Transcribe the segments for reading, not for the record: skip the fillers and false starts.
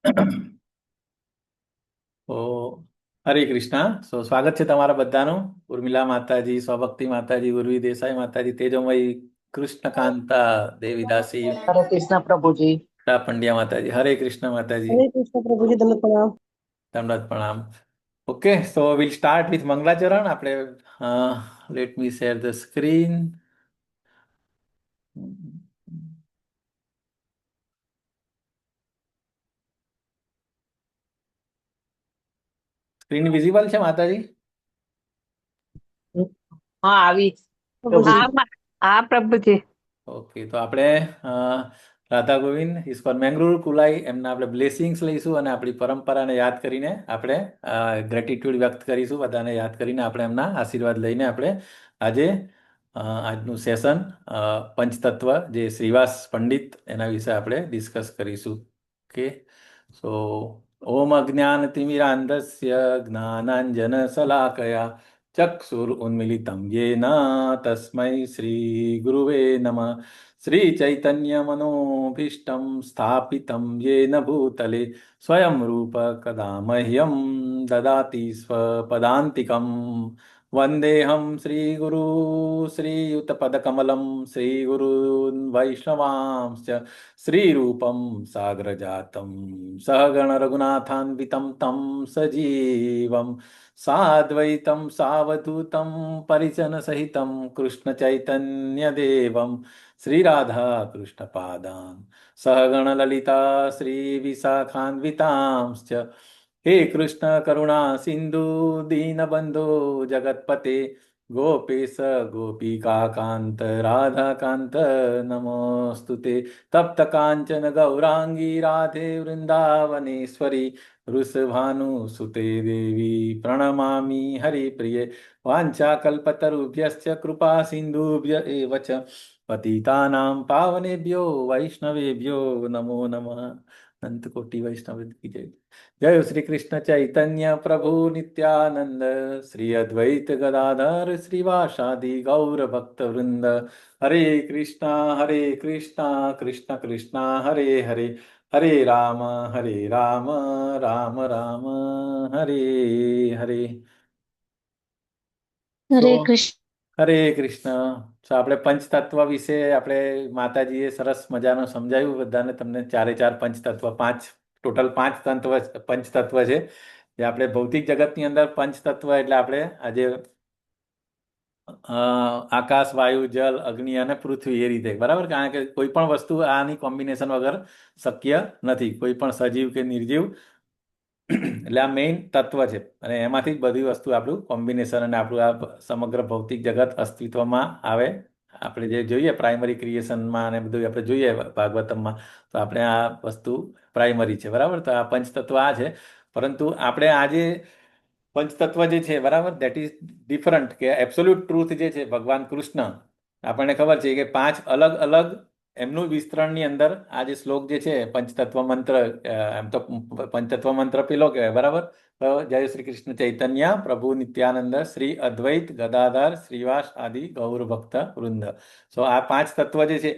તો હરે કૃષ્ણ. સ્વાગત છે તમારા બધાનું. ઉર્મિલા માતાજી, સ્વભક્તિ માતાજી, ઉર્વી દેસાઈ માતાજી, તેજોમય કૃષ્ણકાંતા દેવીદાસી, હરે કૃષ્ણ પ્રભુજી. પંડ્યા માતાજી. હરે કૃષ્ણ માતાજી. હરે કૃષ્ણ પ્રભુજી, તમને પ્રણામ. તમને પ્રણામ. Okay, so will start with મંગલાચરણ. આપણે let me share the screen. Screen visible છે માતાજી? હા, આવી પ્રભુજી. હા પ્રભુજી. ઓકે, તો આપણે રાધા ગોવિંદ ઇસ્કોન મેંગલુરુ કુલાઈ એમના આપણે બ્લેસિંગ્સ લઈશું અને આપણી પરંપરાને યાદ કરીને આપણે ગ્રેટિટ્યુડ વ્યક્ત કરીશું. બધાને યાદ કરીને આપણે એમના આશીર્વાદ લઈને આપણે આજે આજનું સેશન પંચતત્વ જે શ્રીવાસ પંડિત એના વિશે આપણે ડિસ્કસ કરીશું. ઓકે, સો ઓમ અજ્ઞાનતિમિરાંધસ્ય જ્ઞાનાંજન શલાકયા ચક્ષુર ઉન્મિલિતમ યેન તસ્મૈ શ્રી ગુરુવે નમઃ. શ્રી ચૈતન્ય મનોભીષ્ટમ સ્થાપિતમ યેન ભૂતલે સ્વયં રૂપ કદા મહ્યમ દદાતિ સ્વપદાંતિકમ. વંદેહમ શ્રી ગુરુ શ્રીયુતપદકમલમ શ્રી ગુરુન વૈષ્ણવાંશ્ચ શ્રીરૂપમ સાગ્રજાતમ સહગણ રઘુનાથાન્વિતમ તમ સજીવમ સાદ્વૈતમ સાવધૂતમ પરિજન સહિતમ કૃષ્ણ ચૈતન્ય દેવમ શ્રી રાધા કૃષ્ણ પાદાન સહગણ લલિતા શ્રી વિશાખાન્વિતાંશ્ચ હે કૃષ્ણ કરુણા સિંધુ દીનબંધો જગતપતે ગોપેશ ગોપિકા કાંત રાધા કાંત નમોસ્તુતે. તપ્ત કાંચન ગૌરાંગી રાધે વૃંદાવનેશ્વરી વૃષભાનુસુતે દેવી પ્રણમામિ હરિપ્રિયે. વાંછાકલ્પતરુભ્યશ્ચ કૃપા સિંધુભ્ય એવ ચ પતિતાનાં પાવનેભ્યો વૈષ્ણવેભ્યો નમો નમઃ. અનંત કોટી વૈષ્ણવ કી જય. જય શ્રી કૃષ્ણ ચૈતન્ય પ્રભુ નિત્યાનંદ શ્રી અદ્વૈત ગદાધર શ્રીવાસાદિ ગૌર ભક્ત વૃંદ. હરે કૃષ્ણ કૃષ્ણ કૃષ્ણ હરે હરે હરે રામ રામ રામ હરે હરે. હરે So, કૃષ્ણ. હરે કૃષ્ણ. તો આપણે પંચતત્વ વિશે આપણે માતાજીએ સરસ મજાનું સમજાવ્યું બધાને. તમને ચારે ચાર પંચતત્વ, ટોટલ પાંચ પંચતત્વ છે જે આપણે ભૌતિક જગતની અંદર પંચતત્વ એટલે આપણે આજે આકાશ, વાયુ, જલ, અગ્નિ અને પૃથ્વી એ રીતે, બરાબર. કારણ કે કોઈ પણ વસ્તુ આની કોમ્બિનેશન વગર શક્ય નથી, કોઈ પણ સજીવ કે નિર્જીવ. એટલે આ મેઇન તત્વ છે અને એમાંથી જ બધી વસ્તુ આપણું કોમ્બિનેશન અને આપણું આ સમગ્ર ભૌતિક જગત અસ્તિત્વમાં આવે. આપણે જે જોઈએ પ્રાઇમરી ક્રિએશનમાં અને બધું આપણે જોઈએ ભાગવતમમાં, તો આપણે આ વસ્તુ પ્રાઇમરી છે, બરાબર. તો આ પંચતત્વ આ છે. પરંતુ આપણે આજે પંચતત્વ જે છે, બરાબર, દેટ ઇઝ ડિફરન્ટ. કે એબ્સોલ્યુટ ટ્રુથ જે છે ભગવાન કૃષ્ણ, આપણને ખબર છે કે પાંચ અલગ અલગ એમનું વિસ્તરણની અંદર આ જે શ્લોક જે છે પંચતત્વ મંત્ર, એમ તો પંચતત્વ મંત્ર પેલો કહેવાય, બરાબર. તો જય શ્રી કૃષ્ણ ચૈતન્ય પ્રભુ નિત્યાનંદ શ્રી અદ્વૈત ગદાધર શ્રીવાસ આદિ ગૌર ભક્ત વૃંદ. સો આ પાંચ તત્વ જે છે,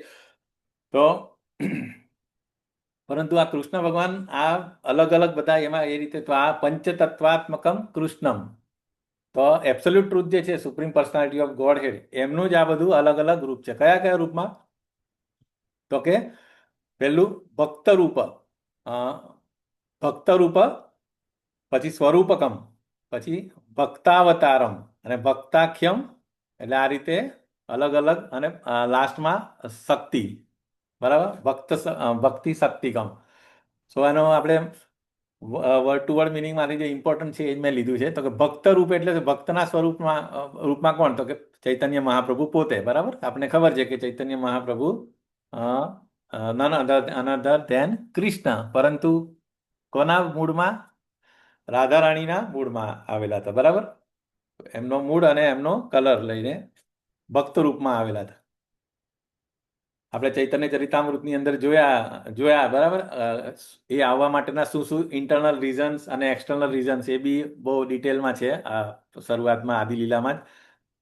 તો પરંતુ આ કૃષ્ણ ભગવાન આ અલગ અલગ બધા એમાં એ રીતે, તો આ પંચતત્વાત્મકમ કૃષ્ણમ. તો એબ્સોલ્યુટ ટ્રુથ જે છે, સુપ્રીમ પર્સનાલિટી ઓફ ગોડ હેડ, એમનું જ આ બધું અલગ અલગ રૂપ છે. કયા કયા રૂપમાં? તો કે પહેલું ભક્ત રૂપ, ભક્ત રૂપ, પછી સ્વરૂપકમ, પછી ભક્તાવતારમ અને ભક્તાખ્યમ. એટલે આ રીતે અલગ અલગ. અને લાસ્ટમાં શક્તિ, બરાબર, ભક્તિ શક્તિકમ. સો એનો આપણે વર્ડ ટુ વર્ડ મિનિંગમાંથી જે ઇમ્પોર્ટન્ટ છે એ જ મેં લીધું છે. તો કે ભક્ત રૂપ એટલે ભક્તના રૂપમાં કોણ? તો કે ચૈતન્ય મહાપ્રભુ પોતે, બરાબર. આપણે ખબર છે કે Chaitanya Mahaprabhu none another than Krishna, પરંતુ કોના મૂળમાં? રાધા રાણીના મૂળમાં આવેલા હતા, બરાબર. એમનો મૂળ અને એમનો કલર લઈને ભક્ત રૂપમાં આવેલા હતા. આપણે ચૈતન્ય ચરિતામૃતની અંદર જોયા, બરાબર. એ આવવા માટેના શું શું ઇન્ટરનલ રીઝન્સ અને એક્સટર્નલ રીઝન્સ, એ બી બહુ ડિટેલમાં છે આ શરૂઆતમાં આદિલીલામાં જ.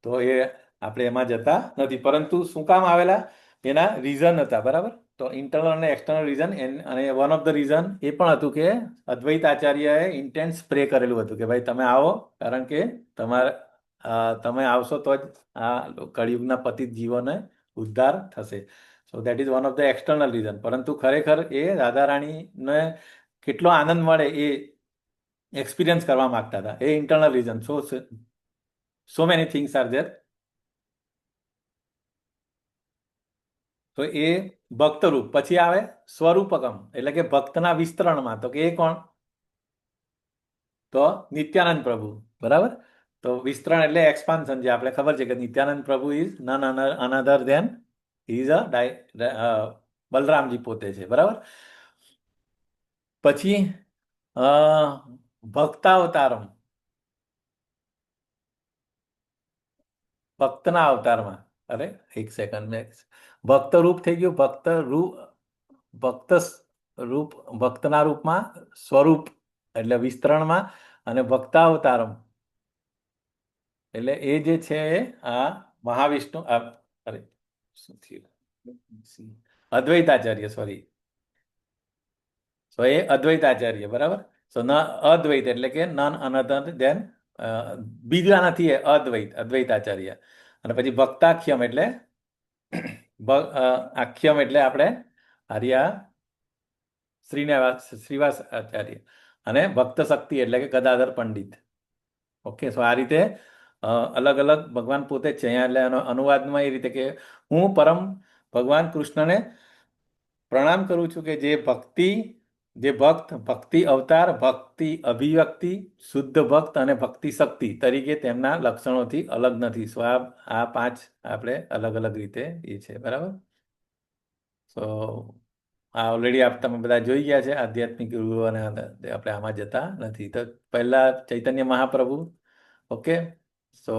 તો એ આપણે એમાં જતા નથી, પરંતુ શું કામ આવેલા એના રીઝન હતા, બરાબર. તો ઇન્ટરનલ અને એક્સટર્નલ રીઝન અને વન ઓફ ધ રીઝન એ પણ હતું કે અદ્વૈત આચાર્યએ ઇન્ટેન્સ પ્રે કરેલું હતું કે ભાઈ તમે આવો, કારણ કે તમારે તમે આવશો તો જ આ કળિયુગના પતિત જીવોને ઉદ્ધાર થશે. So that is one of the external reason. પરંતુ ખરેખર એ રાધા રાણીને કેટલો આનંદ મળે એ એક્સપિરિયન્સ કરવા માંગતા હતા. એ internal reason. So many things are there. તો એ ભક્ત રૂપ. પછી આવે સ્વરૂપકમ, એટલે કે ભક્તના વિસ્તરણમાં. તો કે એ કોણ? તો નિત્યાનંદ પ્રભુ. બરાબર. તો વિસ્તરણ એટલે એક્સપાન્શન. જે આપણે ખબર છે કે Nityananda Prabhu is none another than is Balramji પોતે છે. બરાબર. પછી ભક્તાવતારમ, ભક્તના અવતારમાં. અરે એક સેકન્ડ, મેં ભક્ત રૂપ થઈ ગયું. ભક્ત રૂપ, ભક્ત રૂપ, ભક્તના રૂપમાં સ્વરૂપ એટલે વિસ્તરણમાં, અને ભક્તાવતારમ એટલે એ જે છે આ મહાવિષ્ણુ, અરે શું થયું, અદ્વૈતાચાર્ય, સોરી. સો એ અદ્વૈતાચાર્ય. બરાબર. સો ન અદ્વૈત એટલે કે નન અનધર દેન, બીજા નથી, એ અદ્વૈત, અદ્વૈતાચાર્ય. અને પછી ભક્તાખ્યમ એટલે આખ્યમ એટલે આપણે આર્યા શ્રીવાસ આચાર્ય. અને ભક્ત શક્તિ એટલે કે ગદાધર પંડિત. ઓકે. સો આ રીતે અલગ અલગ ભગવાન પોતે જ છે અહીંયા. એટલે એનો અનુવાદમાં એ રીતે કે હું પરમ ભગવાન કૃષ્ણને પ્રણામ કરું છું કે જે ભક્તિ, જે ભક્ત, ભક્તિ અવતાર, ભક્તિ અભિવ્યક્તિ, શુદ્ધ ભક્ત અને ભક્તિ શક્તિ તરીકે તેમના લક્ષણોથી અલગ નથી. સો આ પાંચ આપણે અલગ અલગ રીતે એ છે. બરાબર. સો આ ઓલરેડી તમે બધા જોઈ ગયા છે. આધ્યાત્મિક ગુરુ અને આપણે આમાં જતા નથી. તો પહેલા ચૈતન્ય મહાપ્રભુ. ઓકે. સો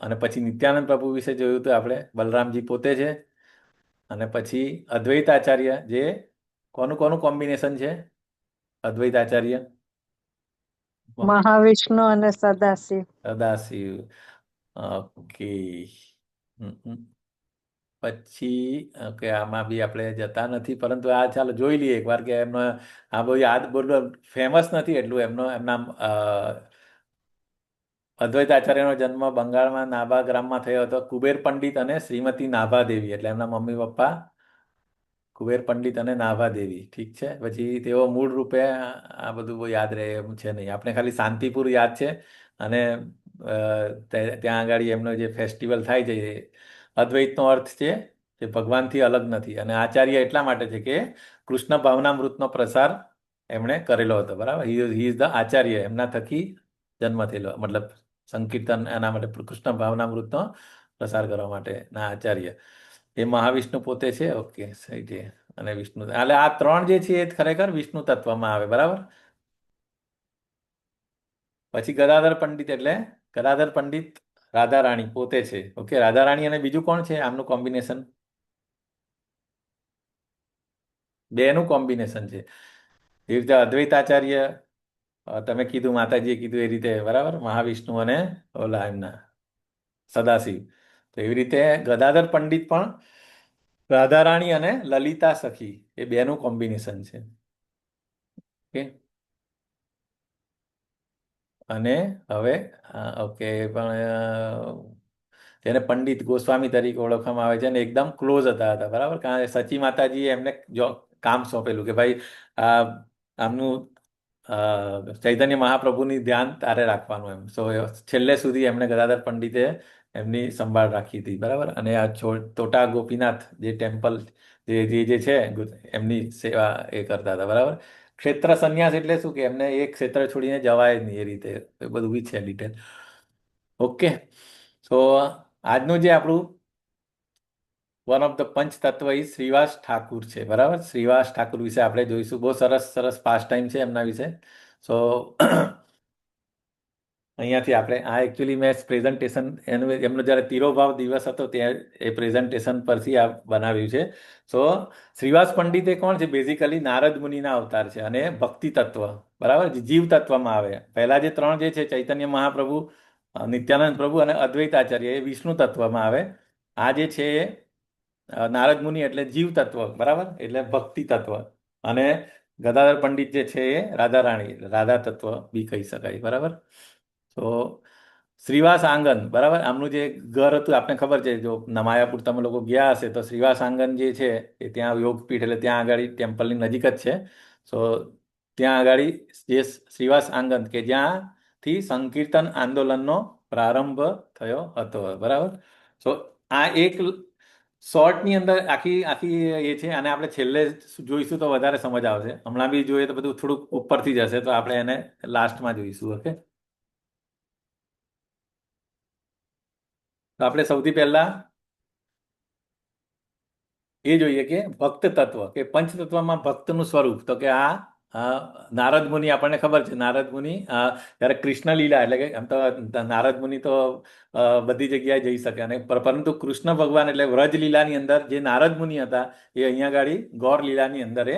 અને પછી નિત્યાનંદ પ્રભુ વિશે જોયું હતું આપણે. બલરામજી પોતે છે. અને પછી અદ્વૈતાચાર્ય, જે કોનું કોનું કોમ્બિનેશન છે અદ્વૈતાચાર્ય? મહાવિષ્ણુ અને સદાશિવ. સદાશિવ. ઓકે. પછી ઓકે, આમાં બી આપણે જતા નથી, પરંતુ આ ચાલો જોઈ લઈએ એકવાર કે એમનો આ બહુ યાદ બોલો ફેમસ નથી એટલું. એમના અદ્વૈતાચાર્યનો જન્મ બંગાળમાં નાભા ગ્રામમાં થયો હતો. કુબેર પંડિત અને શ્રીમતી નાભા દેવી, એટલે એમના મમ્મી પપ્પા કુબેર પંડિત અને નાભા દેવી. ઠીક છે. પછી તેઓ મૂળ રૂપે આ બધું બહુ યાદ રહે એમ છે નહીં. આપણે ખાલી શાંતિપુર યાદ છે. અને ત્યાં આગળ એમનો જે ફેસ્ટિવલ થાય છે, અદ્વૈતનો અર્થ છે કે ભગવાનથી અલગ નથી. અને આચાર્ય એટલા માટે છે કે કૃષ્ણ ભાવનામૃતનો પ્રસાર એમણે કરેલો હતો. બરાબર. He is the Acharya. એમના થકી જન્મ થયેલો, મતલબ સંકીર્તન એના માટે કૃષ્ણ ભાવનામૃતનો પ્રસાર કરવા માટેના આચાર્ય. એ મહાવિષ્ણુ પોતે છે. ઓકે, સહી છે. અને વિષ્ણુ, એટલે આ ત્રણ જે છે એ ખરેખર વિષ્ણુ તત્વમાં આવે. બરાબર. પછી ગદાધર પંડિત એટલે ગદાધર પંડિત રાધા રાણી પોતે છે. ઓકે. રાધા રાણી અને બીજું કોણ છે આમનું કોમ્બિનેશન? બેનું કોમ્બિનેશન છે. એ રીતે અદ્વૈતાચાર્ય, તમે કીધું, માતાજીએ કીધું એ રીતે. બરાબર. મહાવિષ્ણુ અને ઓલા એમના સદાશિવ. તો એવી રીતે ગદાધર પંડિત પણ રાધારાણી અને લલિતા સખી, એ બેનું કોમ્બિનેશન છે. ઓકે. અને હવે ઓકે, પણ તેને પંડિત ગોસ્વામી તરીકે ઓળખવામાં આવે છે અને એકદમ ક્લોઝ હતા. બરાબર. કારણ કે સચી માતાજીએ એમને કામ સોંપેલું કે ભાઈ આમનું ચૈતન્ય મહાપ્રભુની ધ્યાન તારે રાખવાનું એમ. સો છેલ્લે સુધી એમણે ગદાધર પંડિતે એમની સંભાળ રાખી હતી. બરાબર. અને આ તોટા ગોપીનાથ જે ટેમ્પલ જે છે એમની સેવા એ કરતા હતા. બરાબર. ક્ષેત્ર સંન્યાસ એટલે શું કે એમને એક ક્ષેત્ર છોડીને જવાય જ નહીં, એ રીતે એ બધું બી છે ડિટેલ. ઓકે. સો આજનું જે આપણું વન ઓફ ધ પંચ તત્વ એ શ્રીવાસ ઠાકુર છે. બરાબર. શ્રીવાસ ઠાકુર વિશે આપણે જોઈશું. બહુ સરસ સરસ પાસ ટાઈમ છે એમના વિશે. સો અહીંયાથી આપણે આ એકચ્યુઅલી મેં પ્રેઝન્ટેશન એમનો જ્યારે તિરોભાવ દિવસ હતો ત્યાં એ પ્રેઝન્ટેશન પરથી આ બનાવ્યું છે. સો શ્રીવાસ પંડિતે કોણ છે? બેઝિકલી નારદ મુનિના અવતાર છે અને ભક્તિ તત્વ. બરાબર. જીવ તત્વમાં આવે. પહેલા જે ત્રણ જે છે ચૈતન્ય મહાપ્રભુ, નિત્યાનંદ પ્રભુ અને અદ્વૈતાચાર્ય, એ વિષ્ણુ તત્વમાં આવે. આ જે છે નારદ મુનિ એટલે જીવ તત્વ, બરાબર, એટલે ભક્તિ તત્વ. અને ગદાધર પંડિત જે છે એ રાધા રાણી, રાધા તત્વ બી કહી શકાય, બરાબર. તો શ્રીવાસ આંગન, બરાબર, આમનું જે ઘર હતું આપને ખબર છે, જો માયાપુર તમે લોકો ગયા હશે તો શ્રીવાસ આંગન જે છે એ ત્યાં યોગપીઠ એટલે ત્યાં આગળ ટેમ્પલની નજીક જ છે. સો ત્યાં આગળ જે શ્રીવાસ આંગન કે જ્યાંથી સંકીર્તન આંદોલનનો પ્રારંભ થયો હતો, બરાબર. સો આ એક શોર્ટની અંદર આખી આખી એ છે, અને આપણે છેલ્લે જોઈશું તો વધારે સમજ આવશે. હમણાં બી જોઈએ તો બધું થોડુંક ઉપરથી જશે, તો આપણે એને લાસ્ટમાં જોઈશું. ઓકે, તો આપણે સૌથી પહેલા એ જોઈએ કે ભક્ત તત્વ કે પંચતત્વમાં ભક્તનું સ્વરૂપ. તો કે નારદ મુનિ, આપણને ખબર છે નારદ મુનિ જ્યારે કૃષ્ણ લીલા એટલે કે એમ તો નારદ મુનિ તો બધી જગ્યાએ જઈ શકે, અને પરંતુ કૃષ્ણ ભગવાન એટલે વ્રજ લીલાની અંદર જે નારદ મુનિ હતા એ અહીંયા ગાડી ગૌર લીલાની અંદર એ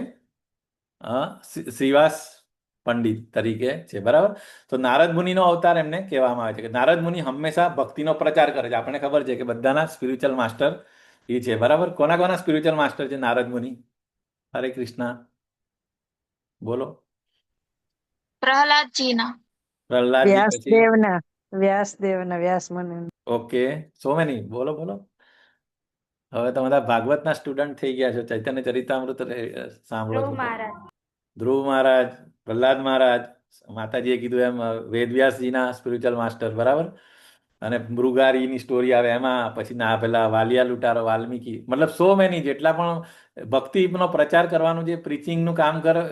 શ્રીવાસ પંડિત તરીકે છે, બરાબર. તો નારદ મુનિનો અવતાર એમને કહેવામાં આવે છે કે નારદ મુનિ હંમેશા ભક્તિનો પ્રચાર કરે છે. આપણને ખબર છે કે બધાના સ્પિરિચ્યુઅલ માસ્ટર એ છે, બરાબર. કોના કોના સ્પિરિચ્યુઅલ માસ્ટર છે નારદ મુનિ? હરે કૃષ્ણ, બોલો. પ્રહલાદજીના. પ્રહલાદજી, પછી વ્યાસ મુનિ. ઓકે, સો મેની, બોલો બોલો. હવે તો બધા ભાગવતના સ્ટુડન્ટ થઈ ગયા છો. ચૈતન્ય ચરિતામૃત સાંભળો છો. ધ્રુવ મહારાજ, પ્રહલાદ મહારાજ, માતાજીએ કીધું એમ વેદવ્યાસજીના સ્પિરિચ્યુઅલ માસ્ટર, બરાબર. અને મૃગારીની સ્ટોરી આવે એમાં, પછી ના પેલા વાલિયા લુટારો વાલ્મીકી, મતલબ સો મેની જેટલા પણ ભક્તિનો પ્રચાર કરવાનું જે પ્રીચિંગનું કામ કરે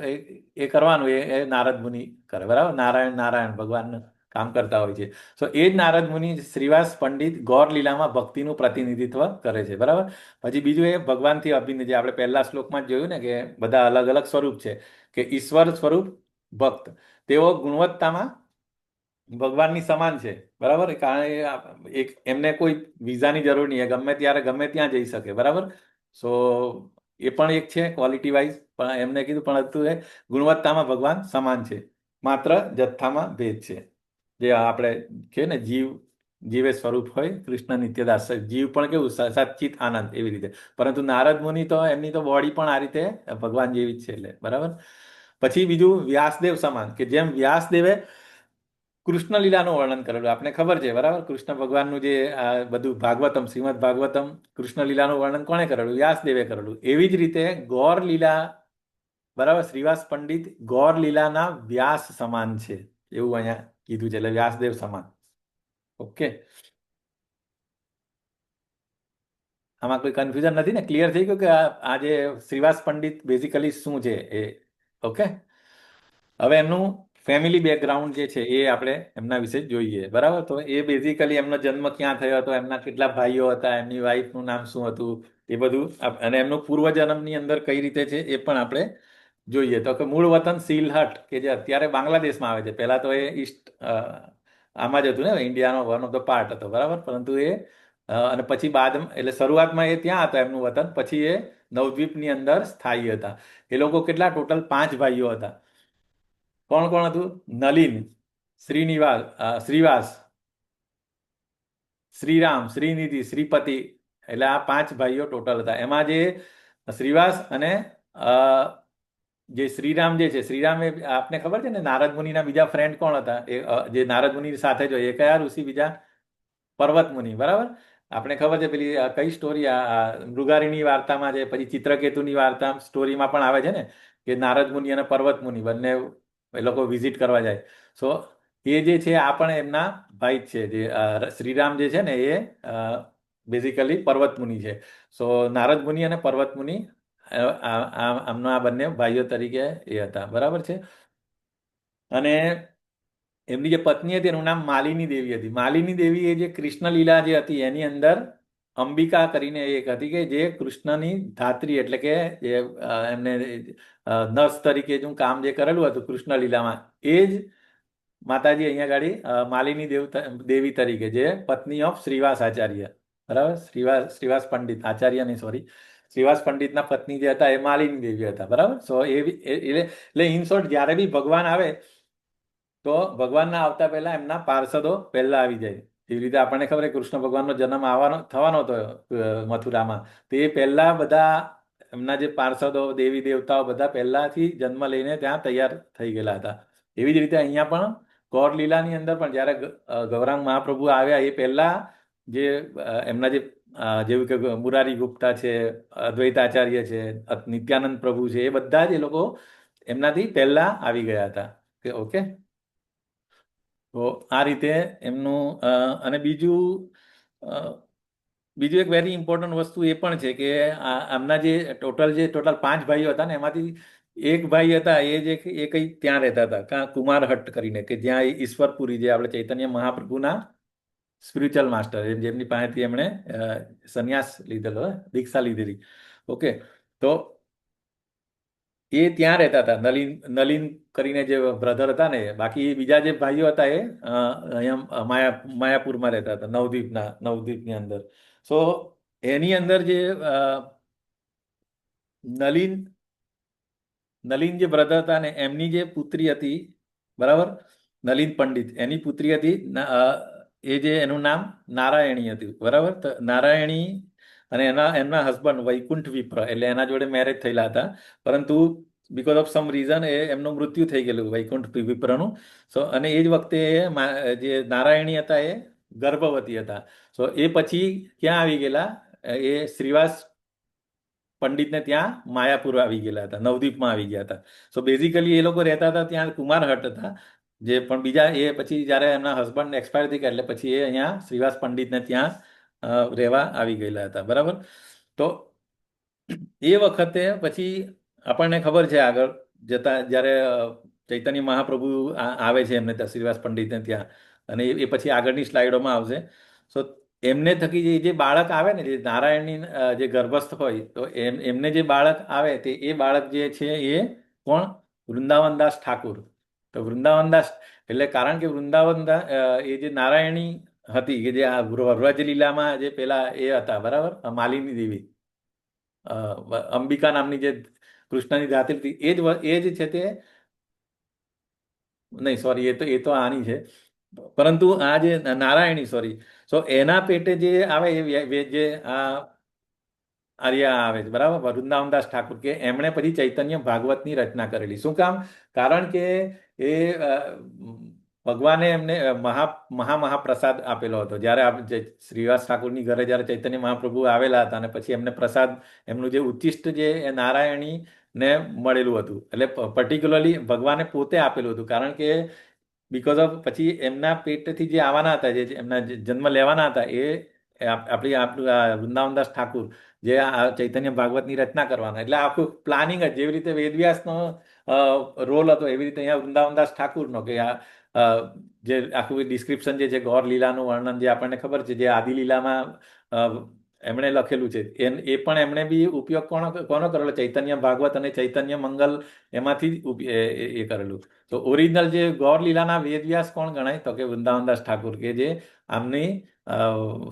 એ કરવાનું એ નારદ મુનિ કરે, બરાબર. નારાયણ નારાયણ ભગવાનનું કામ કરતા હોય છે. સો એ જ નારદ મુનિ શ્રીવાસ પંડિત ગૌર લીલામાં ભક્તિનું પ્રતિનિધિત્વ કરે છે, બરાબર. પછી બીજું એ ભગવાનથી અભિન્ન, જે આપણે પહેલા શ્લોકમાં જ જોયું ને કે બધા અલગ અલગ સ્વરૂપ છે, કે ઈશ્વર સ્વરૂપ ભક્ત, તેઓ ગુણવત્તામાં ભગવાનની સમાન છે, બરાબર. કારણ એક એમને કોઈ વિઝાની જરૂર નહીં, ગમે ત્યારે ગમે ત્યાં જઈ શકે, બરાબર. સો એ પણ એક છે ક્વોલિટી વાઇઝ, પણ એમને કીધું પણ હતું એ ગુણવત્તામાં ભગવાન સમાન છે, માત્ર જથ્થામાં ભેદ છે. જે આપણે કહે ને જીવે સ્વરૂપ હોય કૃષ્ણ નિત્યદાસ, જીવ પણ કેવું સચ્ચિત આનંદ એવી રીતે. પરંતુ નારદ મુનિ તો એમની તો બોડી પણ આ રીતે ભગવાન જેવી જ છે, એટલે બરાબર. પછી બીજું વ્યાસદેવ સમાન, કે જેમ વ્યાસદેવે કૃષ્ણ લીલાનું વર્ણન કરેલું આપણે ખબર છે, બરાબર. કૃષ્ણ ભગવાનનું જે બધું ભાગવતમ, શ્રીમદ ભાગવતમ, કૃષ્ણ લીલાનું વર્ણન કોણે કરેલું? વ્યાસદેવે કરેલું. એવી જ રીતે ગૌર લીલા, બરાબર, શ્રીવાસ પંડિત ગૌર લીલાના વ્યાસ સમાન છે, એવું અહીંયા કીધું છે, એટલે વ્યાસદેવ સમાન. ઓકે, આમાં કોઈ કન્ફ્યુઝન નથી ને? ક્લિયર થઈ ગયું કે આ જે શ્રીવાસ પંડિત બેઝિકલી શું છે એ? ઓકે, હવે એમનું ફેમિલી બેકગ્રાઉન્ડ જે છે એ આપણે એમના વિશે જોઈએ, બરાબર. તો એ બેઝિકલી એમનો જન્મ ક્યાં થયો હતો, એમના કેટલા ભાઈઓ હતા, એમની વાઈફનું નામ શું હતું, એ બધું, અને એમનું પૂર્વજન્મની અંદર કઈ રીતે છે એ પણ આપણે જોઈએ. તો કે મૂળ વતન સિલહટ, કે જે અત્યારે બાંગ્લાદેશમાં આવે છે, પહેલા તો એ ઈસ્ટ આમાં જ હતું ને, ઇન્ડિયાનો વન ઓફ ધ પાર્ટ હતો, બરાબર. પરંતુ એ અને પછી બાદ એટલે શરૂઆતમાં એ ત્યાં હતા એમનું વતન, પછી એ નવદ્વીપની અંદર સ્થાયી હતા. એ લોકો કેટલા ટોટલ 5 ભાઈઓ હતા. કોણ કોણ હતું? નલિન, શ્રીવાસ, શ્રીરામ, શ્રીનિધિ, શ્રીપતિ, એટલે આ 5 ભાઈઓ ટોટલ હતા. એમાં જે શ્રીવાસ અને જે શ્રીરામ જે છે, શ્રીરામ એ આપને ખબર છે ને, નારદ મુનિના બીજા ફ્રેન્ડ કોણ હતા? એ જે નારદ મુનિ સાથે જ હોય એ કયા ઋષિ બીજા? પર્વત મુનિ, બરાબર. આપણે ખબર છે પેલી કઈ સ્ટોરી મૃગારીની વાર્તામાં છે, પછી ચિત્રકેતુની વાર્તા સ્ટોરીમાં પણ આવે છે ને, કે નારદ મુનિ અને પર્વત મુનિ બંને એ લોકો વિઝિટ કરવા જાય. સો એ જે છે આ પણ એમના ભાઈ જ છે. જે શ્રીરામ જે છે ને એ બેઝિકલી પર્વત મુનિ છે. સો નારદ મુનિ અને પર્વત મુનિ આમના આ બંને ભાઈઓ તરીકે એ હતા, બરાબર છે. અને એમની જે પત્ની હતી એનું નામ માલિની દેવી હતી. માલિની દેવી એ જે કૃષ્ણ લીલા જે હતી એની અંદર અંબિકા કરીને એક હતી, કે જે કૃષ્ણની ધાત્રી, એટલે કે જે એમને નર્સ તરીકે જે કામ જે કરેલું હતું કૃષ્ણ લીલામાં, એ જ માતાજી અહીંયા ગાડી માલિની દેવી તરીકે, જે પત્ની ઓફ શ્રીવાસ આચાર્ય, બરાબર. શ્રીવાસ પંડિત આચાર્ય નહીં, સોરી, શ્રીવાસ પંડિતના પત્ની જે હતા એ માલિની દેવી હતા, બરાબર. સો એટલે ઇન શોર્ટ જ્યારે બી ભગવાન આવે તો ભગવાનના આવતા પહેલા એમના પાર્ષદો પહેલા આવી જાય. એવી રીતે આપણને ખબર છે કૃષ્ણ ભગવાનનો જન્મ થવાનો હતો મથુરામાં. તે પહેલા બધા એમના જે પાર્ષદો દેવી દેવતાઓ બધા પહેલાથી જન્મ લઈને ત્યાં તૈયાર થઈ ગયેલા હતા. એવી જ રીતે અહીંયા પણ ગૌર લીલાની અંદર પણ જ્યારે ગૌરાંગ મહાપ્રભુ આવ્યા એ પહેલા જે એમના જે જેવું કે મુરારી ગુપ્તા છે, અદ્વૈતાચાર્ય છે, નિત્યાનંદ પ્રભુ છે, એ બધા જ એ લોકો એમનાથી પહેલા આવી ગયા હતા. ઓકે, તો આ રીતે એમનું અને બીજું એક વેરી ઇમ્પોર્ટન્ટ વસ્તુ એ પણ છે કે આમના જે ટોટલ 5 ભાઈઓ હતા ને એમાંથી એક ભાઈ હતા એ કંઈ ત્યાં રહેતા હતા કુમારહટ્ટ કરીને, કે જ્યાં ઈશ્વરપુરી જે આપણે ચૈતન્ય મહાપ્રભુના સ્પિરિચ્યુઅલ માસ્ટર જેમની પાસેથી એમણે સંન્યાસ લીધેલો, દીક્ષા લીધેલી. ઓકે, તો એ ત્યાં રહેતા હતા. નલિન કરીને જે બ્રધર હતા ને, બાકી બીજા જે ભાઈઓ હતા એ અહીંયા માયાપુરમાં રહેતા હતા, નવદ્વીપની અંદર. સો એની અંદર જે નલિન જે બ્રધર હતા ને એમની જે પુત્રી હતી, બરાબર, નલિન પંડિત, એની પુત્રી હતી એ જે એનું નામ નારાયણી હતું, બરાબર. તો નારાયણી અને એમના હસબન્ડ વૈકુંઠ વિપ્ર, એટલે એના જોડે મેરેજ થયેલા હતા. પરંતુ બીકોઝ ઓફ સમ રીઝન એમનું મૃત્યુ થઈ ગયેલું વૈકુંઠ વિપ્રનું. સો અને એ જ વખતે જે નારાયણી હતા એ ગર્ભવતી હતા. સો એ પછી ક્યાં આવી ગયેલા, એ શ્રીવાસ પંડિતને ત્યાં માયાપુર આવી ગયેલા હતા, નવદ્વીપમાં આવી ગયા હતા. સો બેઝિકલી એ લોકો રહેતા હતા ત્યાં કુમારહટ્ટ હતા. જે પણ બીજા એ પછી જ્યારે એમના હસબન્ડ એક્સપાયર થઈ ગયા એટલે પછી એ અહીંયા શ્રીવાસ પંડિતને ત્યાં રહેવા આવી ગયેલા હતા, બરાબર. તો એ વખતે પછી આપણને ખબર છે આગળ જતા જ્યારે ચૈતન્ય મહાપ્રભુ આવે છે એમને ત્યાં શ્રીવાસ પંડિતને ત્યાં, અને એ પછી આગળની સ્લાઇડોમાં આવશે. સો એમને થકી જે બાળક આવે ને, જે નારાયણની જે ગર્ભસ્થ હોય, તો એમને જે બાળક આવે એ બાળક જે છે એ કોણ, વૃંદાવનદાસ ઠાકુર. તો વૃંદાવનદાસ એટલે કારણ કે વૃંદાવનદાસ એ જે નારાયણી હતી કે જે આ વ્રજલીલામાં જે પેલા એ હતા, બરાબર, માલિની દેવી, અંબિકા નામની જે કૃષ્ણની ધાત્રી હતી, એ જ છે તે, નહીં સોરી, એ તો આની છે. પરંતુ આ જે નારાયણી, સોરી, સો એના પેટે જે આવે જે આર્યા આવે છે, બરાબર, વૃંદાવનદાસ ઠાકુર, કે એમણે પછી ચૈતન્ય ભાગવતની રચના કરેલી. શું કામ? કારણ કે એ ભગવાને એમને મહાપ્રસાદ આપેલો હતો. જ્યારે શ્રીવાસ ઠાકુરની ઘરે જ્યારે ચૈતન્ય મહાપ્રભુ આવેલા હતા અને પછી એમને પ્રસાદ, એમનું જે ઉચ્ચિષ્ટ જે નારાયણી ને મળેલું હતું, એટલે પર્ટિક્યુલરલી ભગવાને પોતે આપેલું હતું. કારણ કે બીકોઝ ઓફ પછી એમના પેટથી જે આવવાના હતા, જે એમના જન્મ લેવાના હતા, એ આપણું વૃંદાવનદાસ ઠાકુર જે આ ચૈતન્ય ભાગવતની રચના કરવાના, એટલે આખું પ્લાનિંગ જ, જેવી રીતે વેદવ્યાસનો રોલ હતો એવી રીતે અહીંયા વૃંદાવનદાસ ઠાકુરનો, કે જે આખું ડિસ્ક્રિપ્શન જે છે ગૌર લીલાનું વર્ણન જે આપણને ખબર છે, જે આદિ લીલામાં એમણે લખેલું છે, એ પણ એમણે બી ઉપયોગ કોનો કરેલો, ચૈતન્ય ભાગવત અને ચૈતન્ય મંગલ, એમાંથી એ કરેલું. તો ઓરિજિનલ જે ગૌર લીલાના વેદવ્યાસ કોણ ગણાય, તો કે વૃંદાવનદાસ ઠાકુર, કે જે આમની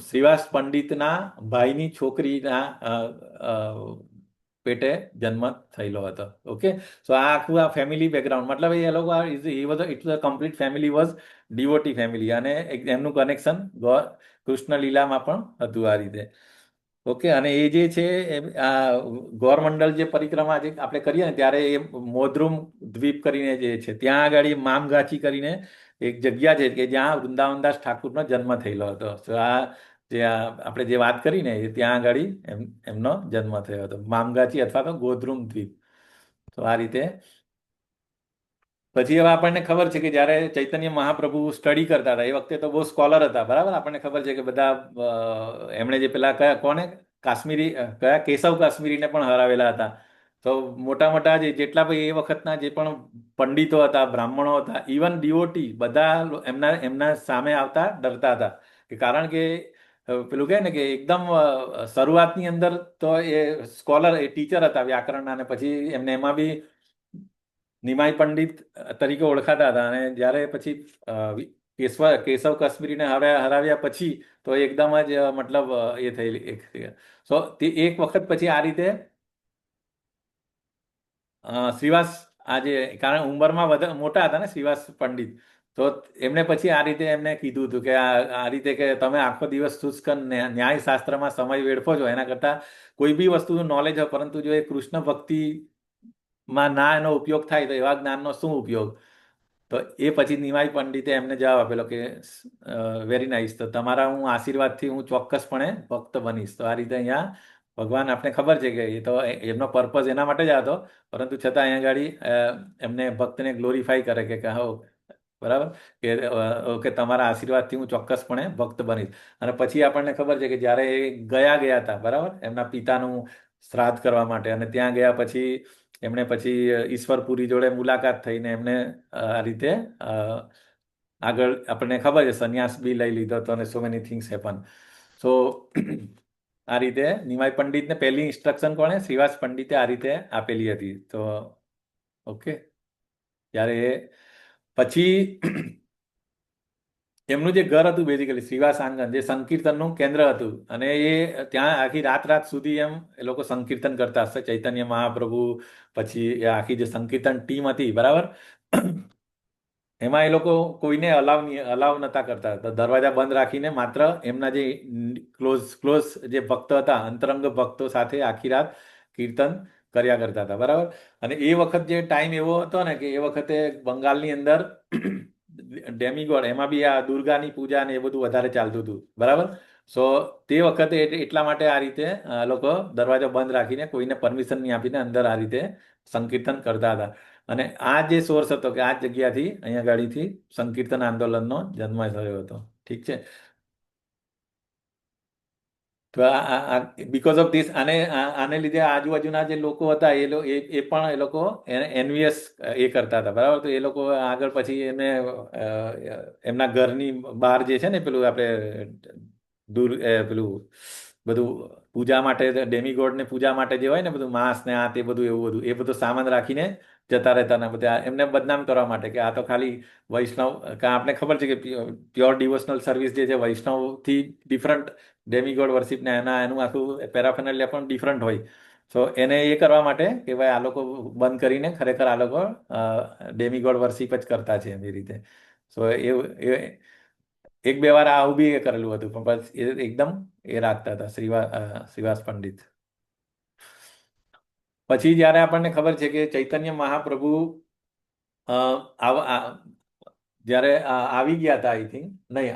શ્રીવાસ પંડિતના ભાઈની છોકરીના પેટે જન્મ થયેલો હતો. ઓકે, સો આ આખું આ ફેમિલી બેકગ્રાઉન્ડ, મતલબ એ લોકો it was a complete family, was devotee family, અને એમનું કનેક્શન કૃષ્ણ લીલામાં પણ હતું આ રીતે. ઓકે, અને એ જે છે આ ગૌરમંડળ જે પરિક્રમા જે આપણે કરીએ ને ત્યારે એ મોદ્રુમ દ્વીપ કરીને જે છે ત્યાં આગળ મામગાછી કરીને એક જગ્યા છે કે જ્યાં વૃંદાવનદાસ ઠાકુરનો જન્મ થયેલો હતો. તો આ જે આપણે જે વાત કરી ને એ ત્યાં આગળ એમનો જન્મ થયો હતો, મામગાછી અથવા તો ગોધ્રુમ દ્વીપ. તો આ રીતે પછી હવે આપણને ખબર છે કે જ્યારે ચૈતન્ય મહાપ્રભુ સ્ટડી કરતા હતા એ વખતે તો બહુ સ્કોલર હતા, બરાબર. આપણને ખબર છે કે બધા એમણે જે પેલા કોને કયા કેશવ કાશ્મીરીને પણ હરાવેલા હતા. તો મોટા મોટા જેટલા ભાઈ એ વખતના જે પણ પંડિતો હતા, બ્રાહ્મણો હતા, ઇવન ડિવોટી, બધા એમના સામે આવતા ડરતા હતા, કે કારણ કે પેલું કહે ને કે એકદમ શરૂઆતની અંદર તો એ સ્કોલર, એ ટીચર હતા વ્યાકરણના, અને પછી એમને એમાં બી નિમાય પંડિત તરીકે ઓળખાતા હતા. અને જ્યારે પછી કેશવ કાશ્મીરીને હરાવ્યા પછી તો એકદમ જ મતલબ એ થયેલી. સો તે એક વખત પછી આ રીતે શ્રીવાસ આજે, કારણ ઉંમરમાં મોટા હતા ને શ્રીવાસ પંડિત, તો એમને પછી આ રીતે એમને કીધું હતું કે આ રીતે કે તમે આખો દિવસ શુષ્ક ન્યાયશાસ્ત્રમાં સમય વેડફો છો એના કરતાં કોઈ બી વસ્તુનું નોલેજ હોય પરંતુ જો એ કૃષ્ણ ભક્તિમાં ના એનો ઉપયોગ થાય તો એવા જ્ઞાનનો શું ઉપયોગ? તો એ પછી નિમાઈ પંડિતે એમને જવાબ આપેલો કે વેરી નાઇસ, તો તમારા હું આશીર્વાદથી હું ચોક્કસપણે ભક્ત બનીશ. તો આ રીતે અહીંયા ભગવાન આપણે ખબર છે કે એ તો એમનો પર્પઝ એના માટે જ હતો, પરંતુ છતાં અહીંયા ગાડી એમને ભક્તને ગ્લોરીફાઈ કરે કે હો બરાબર કે તમારા આશીર્વાદથી હું ચોક્કસપણે ભક્ત બનીશ. અને પછી આપણને ખબર છે કે જ્યારે એ ગયા હતા બરાબર એમના પિતાનું શ્રાદ્ધ કરવા માટે, અને ત્યાં ગયા પછી એમણે પછી ઈશ્વરપુરી જોડે મુલાકાત થઈને એમને આ રીતે આગળ આપણને ખબર છે સંન્યાસ બી લઈ લીધો હતો અને સો મેની થિંગ્સ હેપન. સો આ રીતે નિમાઈ પંડિતને પહેલી ઇન્સ્ટ્રક્શન કોણે? શ્રીવાસ પંડિતે આ રીતે આપેલી હતી. તો ઓકે, ત્યારે પછી એમનું જે ઘર હતું બેઝિકલી શ્રીવાસ આંગણ, જે સંકીર્તનનું કેન્દ્ર હતું, અને એ ત્યાં આખી રાત સુધી એમ એ લોકો સંકીર્તન કરતા હશે. ચૈતન્ય મહાપ્રભુ, પછી એ આખી જે સંકીર્તન ટીમ હતી બરાબર, એમાં એ લોકો કોઈને અલાવ નતા કરતા. તો દરવાજા બંધ રાખીને માત્ર એમના જે ક્લોઝ જે ભક્તો હતા, અંતરંગ ભક્તો સાથે આખી રાત કીર્તન કર્યા કરતા હતા બરાબર. અને એ વખત જે ટાઈમ એવો હતો ને કે એ વખતે બંગાળની અંદર ડેમીગોડ, એમાં બી આ દુર્ગાની પૂજા ને એ બધું વધારે ચાલતું હતું બરાબર. સો તે વખતે એટલા માટે આ રીતે લોકો દરવાજો બંધ રાખીને કોઈને પરમિશન નહીં આપીને અંદર આ રીતે સંકીર્તન કરતા હતા. અને આ જે સોર્સ હતો કે આ જગ્યાથી અહીંયા ગાડીથી સંકીર્તન આંદોલનનો જન્મ થયો હતો. ઠીક છે. તો બીકોઝ ઓફ ધીસ આને લીધે આજુબાજુના જે લોકો હતા એ પણ એ લોકો એનવીએસ એ કરતા હતા બરાબર. તો એ લોકો આગળ પછી એને એમના ઘરની બહાર જે છે ને પેલું આપણે પેલું બધું પૂજા માટે ડેમીગોડને પૂજા માટે જે હોય ને બધું માંસ ને આ તે બધું એવું બધું એ બધું સામાન રાખીને જતા રહેતા ને બધા એમને બદનામ કરવા માટે કે આ તો ખાલી વૈષ્ણવ, આપણે ખબર છે કે પ્યોર ડિવોશનલ સર્વિસ જે છે વૈષ્ણવથી ડિફરન્ટ, ડેમીગોડ વર્શિપને એનું આખું પેરાફેનલિયા પણ ડિફરન્ટ હોય. સો એને એ કરવા માટે કે ભાઈ આ લોકો બંધ કરીને ખરેખર આ લોકો ડેમીગોડ વર્શિપ જ કરતા છે એવી રીતે. સો એ એક બે વાર આવું બી એ કરેલું હતું, પણ પછી એકદમ એ રાખતા હતા શ્રીવાસ પંડિત. પછી જ્યારે આપણને ખબર છે કે ચૈતન્ય મહાપ્રભુ જ્યારે આવી ગયા હતા, આઈ થિંક નહીં,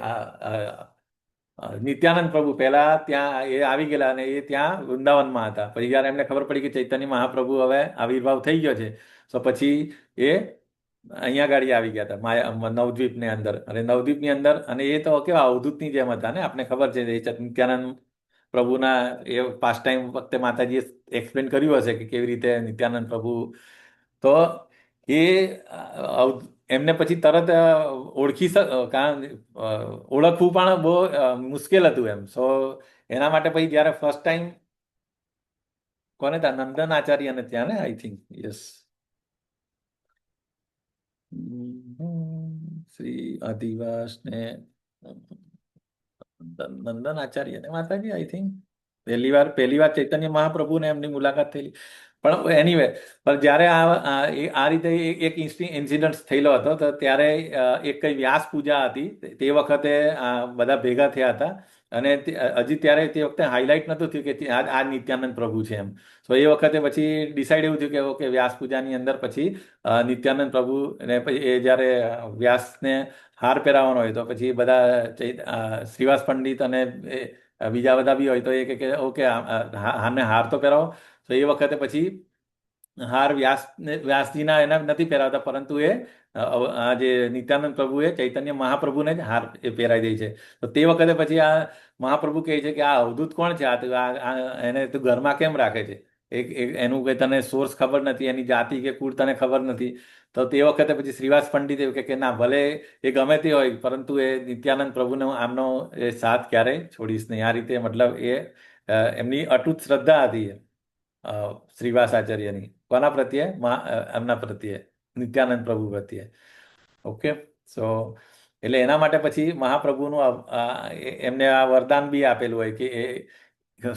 નિત્યાનંદ પ્રભુ પહેલા ત્યાં એ આવી ગયેલા અને એ ત્યાં વૃંદાવનમાં હતા. પછી જ્યારે એમને ખબર પડી કે ચૈતન્ય મહાપ્રભુ હવે આવિર્ભાવ થઈ ગયો છે, તો પછી એ અહીંયા ગાડી આવી ગયા હતા નવદ્વીપની અંદર. અને નવદ્વીપની અંદર, અને એ તો કેવા અવધૂતની જેમ હતા ને, આપણે ખબર છે નિત્યાનંદ પ્રભુના એ પાસ્ટ ટાઈમ વખતે માતાજીએ એક્સપ્લેન કર્યું હશે કે કેવી રીતે નિત્યાનંદ પ્રભુ, તો એ એમને પછી તરત ઓળખવું પણ બહુ મુશ્કેલ હતું એમ. સો એના માટે પછી જ્યારે ફર્સ્ટ ટાઈમ કોને ત્યાં નંદન આચાર્યને ત્યાં ને આઈ થિંક યસ શ્રી આદિવાસ ને નંદન આચાર્ય ને માતાજી આઈ થિંક પહેલી વાર ચૈતન્ય મહાપ્રભુને એમની મુલાકાત થયેલી. પણ એનીવે, પણ જ્યારે આ રીતે એક ઇન્સિડન્ટ થયેલો હતો, તો ત્યારે એક કઈ વ્યાસ પૂજા હતી. તે વખતે બધા ભેગા થયા હતા, અને હજી ત્યારે તે વખતે હાઇલાઇટ નહોતું થયું કે આ નિત્યાનંદ પ્રભુ છે એમ. તો એ વખતે પછી ડિસાઇડ એવું થયું કે ઓકે વ્યાસ પૂજાની અંદર પછી નિત્યાનંદ પ્રભુ ને પછી એ જ્યારે વ્યાસને હાર પહેરાવવાનો હોય તો પછી બધા શ્રીવાસ પંડિત અને બીજા બધા બી હોય તો એ કે ઓકે આને હાર તો પહેરાવો. તો એ વખતે પછી હાર વ્યાસજીના એના નથી પહેરાવતા, પરંતુ આ જે નિત્યાનંદ પ્રભુ એ ચૈતન્ય મહાપ્રભુને જ હાર એ પહેરાવી દે છે. તો તે વખતે પછી આ મહાપ્રભુ કહે છે કે આ અવધૂત કોણ છે? એને તું ઘરમાં કેમ રાખે છે? એનું કંઈ તને સોર્સ ખબર નથી, એની જાતિ કે કુળ તને ખબર નથી. તો તે વખતે પછી શ્રીવાસ પંડિત એવું કે ના, ભલે એ ગમે તે હોય, પરંતુ એ નિત્યાનંદ પ્રભુનો આમનો એ સાથ ક્યારેય છોડીશ નહીં. આ રીતે મતલબ એ એમની અતૂટ શ્રદ્ધા હતી શ્રીવાસ આચાર્યની. કોના પ્રત્યે? એમના પ્રત્યે, નિત્યાનંદ પ્રભુ પ્રત્યે. ઓકે, સો એટલે એના માટે પછી મહાપ્રભુનું એમને આ વરદાન બી આપેલું હોય કે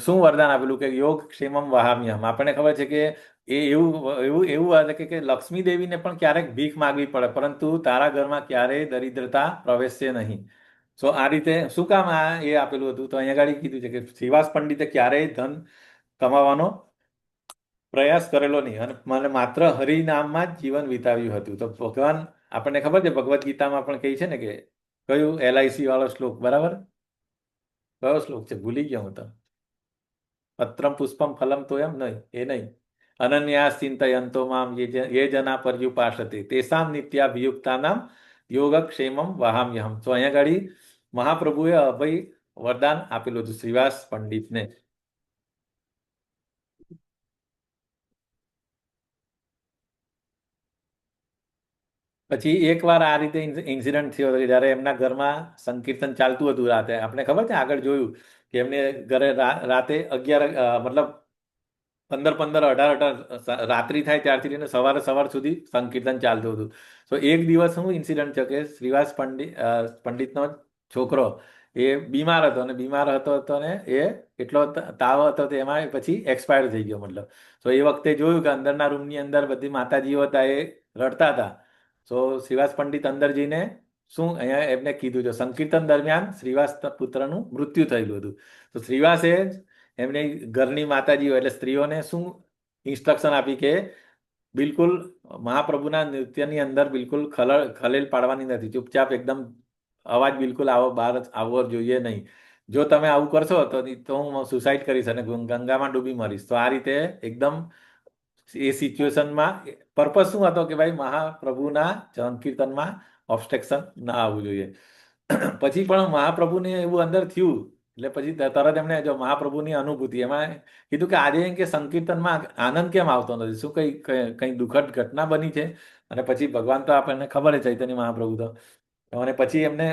શું વરદાન આપેલું કે યોગ ક્ષેમમ વહામ્યહમ. આપણને ખબર છે કે એ એવું એવું એવું આવે કે લક્ષ્મી દેવીને પણ ક્યારેક ભીખ માગવી પડે, પરંતુ તારા ઘરમાં ક્યારેય દરિદ્રતા પ્રવેશશે નહીં. સો આ રીતે શું કામ આ એ આપેલું હતું? તો અહીંયા આગળ કીધું છે કે શ્રીવાસ પંડિતે ક્યારેય ધન કમાવાનો પ્રયાસ કરેલો નહીં અને મને માત્ર હરિનામમાં જ જીવન વિતાવ્યું હતું. તો ભગવાન આપણને ખબર છે, ભગવદ્ ગીતામાં પણ કહી છે ને કે કયું LIC વાળો શ્લોક, બરાબર? કયો શ્લોક છે? ભૂલી ગયો હું તો. પત્રમ પુષ્પમ ફલમ તો એમ નહીં, એ નહીં. અનન્યાસ ચિંતયંતો મામ યે જના પર્યુપાસતે તેસામ નિત્યાભિયુક્તાનામ યોગક્ષેમમ વહામ્યહમ. તો અહીંયા ગાડી મહાપ્રભુએ અભય વરદાન આપેલું હતું શ્રીવાસ પંડિતને. પછી એકવાર આ રીતે ઇન્સિડન્ટ થયો હતો કે જ્યારે એમના ઘરમાં સંકીર્તન ચાલતું હતું રાતે. આપણે ખબર છે, આગળ જોયું કે એમને ઘરે રાતે 11 મતલબ 15 18 રાત્રિ થાય ત્યારથી લઈને સવાર સુધી સંકીર્તન ચાલતું હતું. તો એક દિવસ શું ઇન્સિડન્ટ છે કે શ્રીવાસ પંડિતનો છોકરો એ બીમાર હતો અને બીમાર હતો ને એ એટલો તાવ હતો તો એમાં પછી એક્સપાયર થઈ ગયો મતલબ. તો એ વખતે જોયું કે અંદરના રૂમની અંદર બધી માતાજીઓ હતા, એ રડતા હતા. તો શ્રીવાસ પંડિત અંદર જઈને શું અહીંયા એમને કીધું છે, સંકીર્તન દરમિયાન શ્રીવાસ પુત્રનું મૃત્યુ થયેલું હતું. તો શ્રીવાસે એમને ઘરની માતાજીઓ એટલે સ્ત્રીઓને શું ઇન્સ્ટ્રક્શન આપી કે બિલકુલ મહાપ્રભુના નૃત્યની અંદર બિલકુલ ખલેલ પાડવાની નથી. ચૂપચાપ એકદમ અવાજ બિલકુલ બહાર આવવો જોઈએ નહીં. જો તમે આવું કરશો તો હું સુસાઇડ કરીશ અને ગંગામાં ડૂબી મરીશ. તો આ રીતે એકદમ એ સિચ્યુએશનમાં પર્પઝ શું હતો કે ભાઈ મહાપ્રભુના સંકીર્તનમાં ઓબ્સ્ટ્રક્શન ના આવવું જોઈએ. પછી પણ મહાપ્રભુને એવું અંદર થયું એટલે પછી તરત એમણે જો મહાપ્રભુની અનુભૂતિ એમાં કીધું કે આજે કે સંકીર્તનમાં આનંદ કેમ આવતો નથી? શું કઈ દુઃખદ ઘટના બની છે? અને પછી ભગવાન તો આપણને ખબર છે, ચૈતન્ય મહાપ્રભુ તો. અને પછી એમને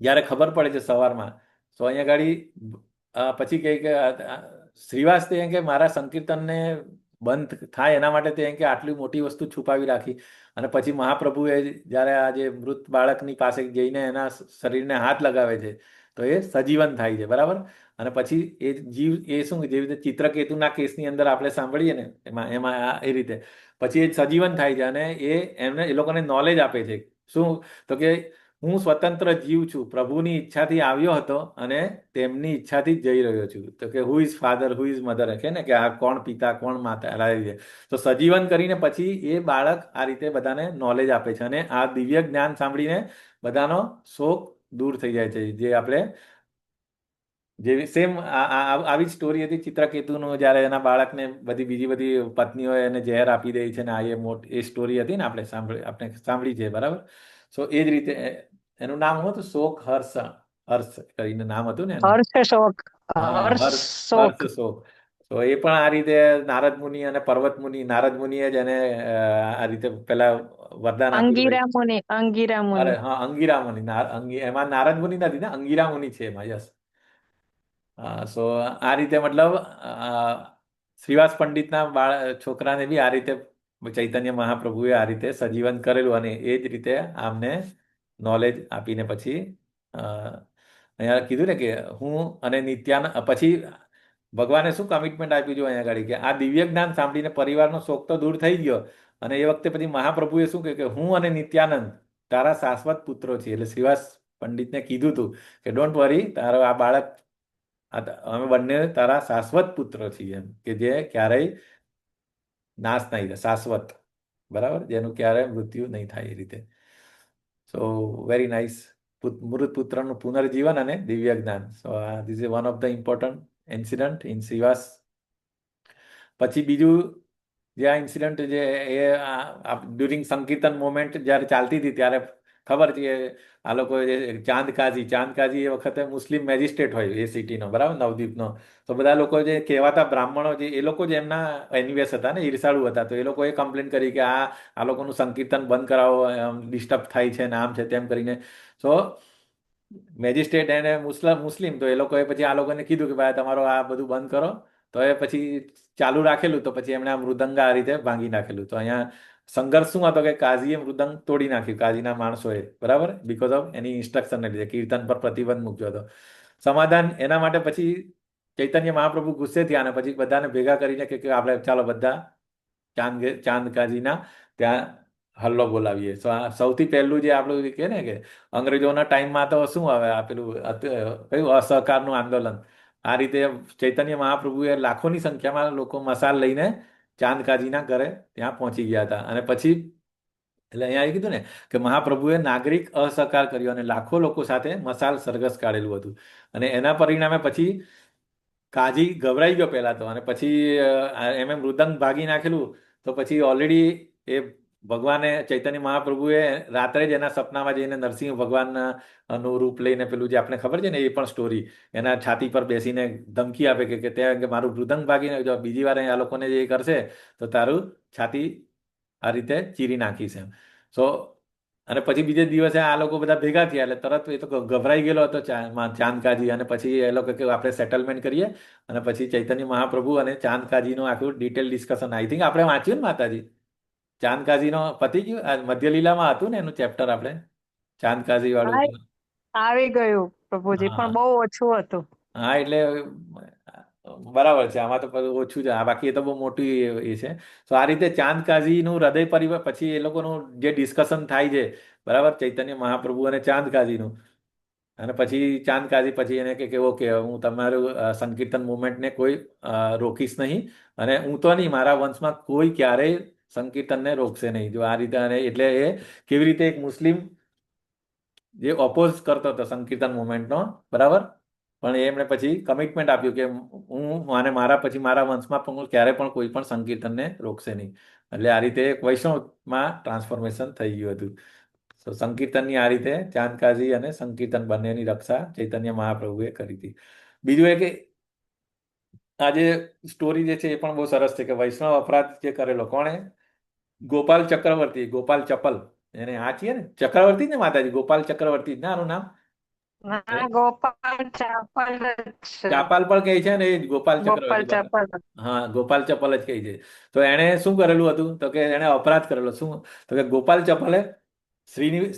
જ્યારે ખબર પડે છે સવારમાં, તો અહીંયા ગાડી પછી કહે કે શ્રીવાસ તે કે મારા સંકીર્તનને બંધ થાય એના માટે તે કે આટલી મોટી વસ્તુ છુપાવી રાખી. અને પછી મહાપ્રભુએ જ્યારે આ જે મૃત બાળકની પાસે જઈને એના શરીરને હાથ લગાવે છે તો એ સજીવન થાય છે, બરાબર? અને પછી એ જીવ એ શું જેવી રીતે ચિત્રકેતુના કેસની અંદર આપણે સાંભળીએ ને એમાં એ રીતે પછી એ સજીવન થાય છે અને એમને એ લોકોને નોલેજ આપે છે. શું? તો કે હું સ્વતંત્ર જીવ છું, પ્રભુની ઈચ્છાથી આવ્યો હતો અને તેમની ઈચ્છાથી જ જઈ રહ્યો છું. તો કે who is father, who is mother, કે ને કે આ કોણ પિતા કોણ માતા. તો સજીવન કરીને પછી એ બાળક આ રીતે બધાને નોલેજ આપે છે અને આ દિવ્ય જ્ઞાન સાંભળીને બધાનો શોક દૂર થઈ જાય છે. જે આપણે જેવી સેમ આવી જ સ્ટોરી હતી ચિત્રકેતુનું, જ્યારે એના બાળકને બીજી બધી પત્નીઓ એને ઝેર આપી દે છે ને આ એ સ્ટોરી હતી ને આપણે સાંભળી છે, બરાબર? સો એ જ રીતે એનું નામ શું હતું? શોક હર્ષ હર્ષ કરીને નામ હતું ને એનું. હર્ષ શોક. હા, હર્ષ શોક. હર્ષ શોક. તો એ પણ આ રીતે નારદ મુનિ અને પર્વત મુનિ, નારદ મુનિએ જ એને આ રીતે પેલા વરદાન આપ્યું. અંગીરા મુનિ. અંગીરા મુનિ. અરે હા, અંગીરા મુનિ. એમાં નારદ મુનિ નથી ને, અંગીરા મુનિ છે એમાં. યસ. સો આ રીતે મતલબ શ્રીવાસ પંડિતના છોકરાને બી આ રીતે ચૈતન્ય મહાપ્રભુએ આ રીતે સજીવન કરેલું અને એ જ રીતે આમને નોલેજ આપીને પછી અહીંયા કીધું ને કે હું અને નિત્યાનંદ પછી ભગવાને શું કમિટમેન્ટ આપ્યું છે અહીંયા આગળ કે આ દિવ્ય જ્ઞાન સાંભળીને પરિવારનો શોક તો દૂર થઈ ગયો અને એ વખતે પછી મહાપ્રભુએ શું કહ્યું કે હું અને નિત્યાનંદ તારા શાશ્વત પુત્રો છીએ. એટલે શ્રીવાસ પંડિતને કીધું હતું કે ડોન્ટ વરી, તારો આ બાળક અમે બંને તારા શાશ્વત પુત્રો છીએ એમ, કે જે ક્યારેય નાશ નહીં થાય, શાશ્વત, બરાબર? જેનું ક્યારેય મૃત્યુ નહીં થાય એ રીતે. So very nice. મૃત પુત્રનું પુનર્જીવન અને દિવ્ય જ્ઞાન. So this is one of the important incident in Shrivas. પછી બીજું જે આ ઇન્સિડન્ટ જે એ ડ્યુરિંગ સંકીર્તન મોમેન્ટ જ્યારે ચાલતી હતી ત્યારે ખબર છે કે આ લોકો જે ચાંદ કાજી એ વખતે મુસ્લિમ મેજિસ્ટ્રેટ હોય એ સિટીનો, બરાબર, નવદીપનો. તો બધા લોકો જે કહેવાતા બ્રાહ્મણો જે એ લોકો જે એમના એનિવેસ હતા ને, ઈર્ષાળુ હતા. તો એ લોકોએ કમ્પ્લેન કરી કે આ લોકોનું સંકીર્તન બંધ કરાવો, ડિસ્ટર્બ થાય છે ને આમ છે તેમ કરીને. તો મેજિસ્ટ્રેટ એને મુસ્લિમ તો એ લોકોએ પછી આ લોકોને કીધું કે ભાઈ તમારો આ બધું બંધ કરો. તો એ પછી ચાલુ રાખેલું તો પછી એમણે આ મૃદંગ આ રીતે ભાંગી નાખેલું. તો અહીંયા સંઘર્ષ શું હતો કે કાઝીએ મૃદંગ તોડી નાખ્યું, કાઝીના માણસોએ, બરાબર, બીકોઝ ઓફ એની ઇન્સ્ટ્રક્શનને લીધે કીર્તન પર પ્રતિબંધ મૂક્યો હતો. સમાધાન એના માટે પછી ચૈતન્ય મહાપ્રભુ ગુસ્સે થયા અને પછી બધાને ભેગા કરીને કે આપણે ચાલો બધા ચાંદકાજીના ત્યાં હલ્લો બોલાવીએ. સૌથી પહેલું જે આપણું કે ને કે અંગ્રેજોના ટાઈમમાં તો શું હવે આ પેલું કયું અસહકારનું આંદોલન. આ રીતે ચૈતન્ય મહાપ્રભુએ લાખોની સંખ્યામાં લોકો મસાલ લઈને ચાંદકાજીના ઘરે ત્યાં પહોંચી ગયા હતા. અને પછી એટલે અહીંયા એ કીધું ને કે મહાપ્રભુએ નાગરિક અસહકાર કર્યો અને લાખો લોકો સાથે મસાલ સરઘસ કાઢેલું હતું. અને એના પરિણામે પછી કાજી ગભરાઈ ગયો પહેલા તો, અને પછી એમે મૃદંગ ભાગી નાખેલું. તો પછી ઓલરેડી એ ભગવાને ચૈતન્ય મહાપ્રભુએ રાત્રે જ એના સપનામાં જઈને નરસિંહ ભગવાનનું રૂપ લઈને પેલું જે આપણે ખબર છે ને એ પણ સ્ટોરી એના છાતી પર બેસીને ધમકી આપે કે ત્યાં કે મારું મૃદંગ ભાગીને જો બીજી વાર આ લોકોને જે કરશે તો તારું છાતી આ રીતે ચીરી નાખીશ એમ. સો અને પછી બીજે દિવસે આ લોકો બધા ભેગા થયા એટલે તરત એ તો ગભરાઈ ગયેલો હતો ચાંદકાજી. અને પછી એ લોકો કે આપણે સેટલમેન્ટ કરીએ. અને પછી ચૈતન્ય મહાપ્રભુ અને ચાંદકાજીનું આખું ડિટેલ ડિસ્કશન આઈ થિંક આપણે વાંચ્યું ને માતાજી ચાંદકાજીનો પતી ગયું આ મધ્યલીલામાં હતું ને એનું ચેપ્ટર આપણે ચાંદકાજી વાળું. હા, આવી ગયું પ્રભુજી, હા પણ બહુ ઓછું હતું. હા એટલે બરાબર છે. આમાં તો બધું ઓછું છે. બાકી એ તો બહુ મોટું એ છે. તો આ રીતે ચાંદકાજીનું હૃદય પરિવાર પછી એ લોકોનું જે ડિસ્કશન થાય છે બરાબર ચૈતન્ય મહાપ્રભુ અને ચાંદકાજીનું. અને પછી ચાંદકાજી પછી એને કે ઓકે હું તમારું સંકીર્તન મુવમેન્ટને કોઈ રોકીશ નહીં. અને હું તો નહીં, મારા વંશમાં કોઈ ક્યારેય સંકીર્તનને રોકશે નહીં. જો આ રીતે અને એટલે એ કેવી રીતે એક મુસ્લિમ જે ઓપોઝ કરતો હતો સંકીર્તન મુવમેન્ટનો બરાબર, પણ એમણે પછી કમિટમેન્ટ આપ્યું કે હું અને મારા પછી મારા વંશમાં પણ ક્યારે પણ કોઈ પણ સંકીર્તનને રોકશે નહીં. એટલે આ રીતે એક વૈષ્ણવમાં ટ્રાન્સફોર્મેશન થઈ ગયું હતું. તો સંકીર્તનની આ રીતે ચાંદકાજી અને સંકીર્તન બંનેની રક્ષા ચૈતન્ય મહાપ્રભુએ કરી હતી. બીજું એ કે આ જે સ્ટોરી જે છે એ પણ બહુ સરસ છે કે વૈષ્ણવ અપરાધ જે કરેલો કોણે? ગોપાલ ચક્રવર્તી, ગોપાલ ચપલ. એને આ છીએ ને ચક્રવર્તી જ ને માતાજી, ગોપાલ ચક્રવર્તી જ ને આનું નામ? ના, ગોપાલ ચાપલ જ છે. ચાપાલ પણ કહે છે ને એ જ ગોપાલ ગોપાલ ચક્રવર્તી ચાપલ. હા ગોપાલ ચપલ જ કહે છે. તો એણે શું કરેલું હતું તો કે એણે અપરાધ કરેલો શું તો કે ગોપાલ ચપલે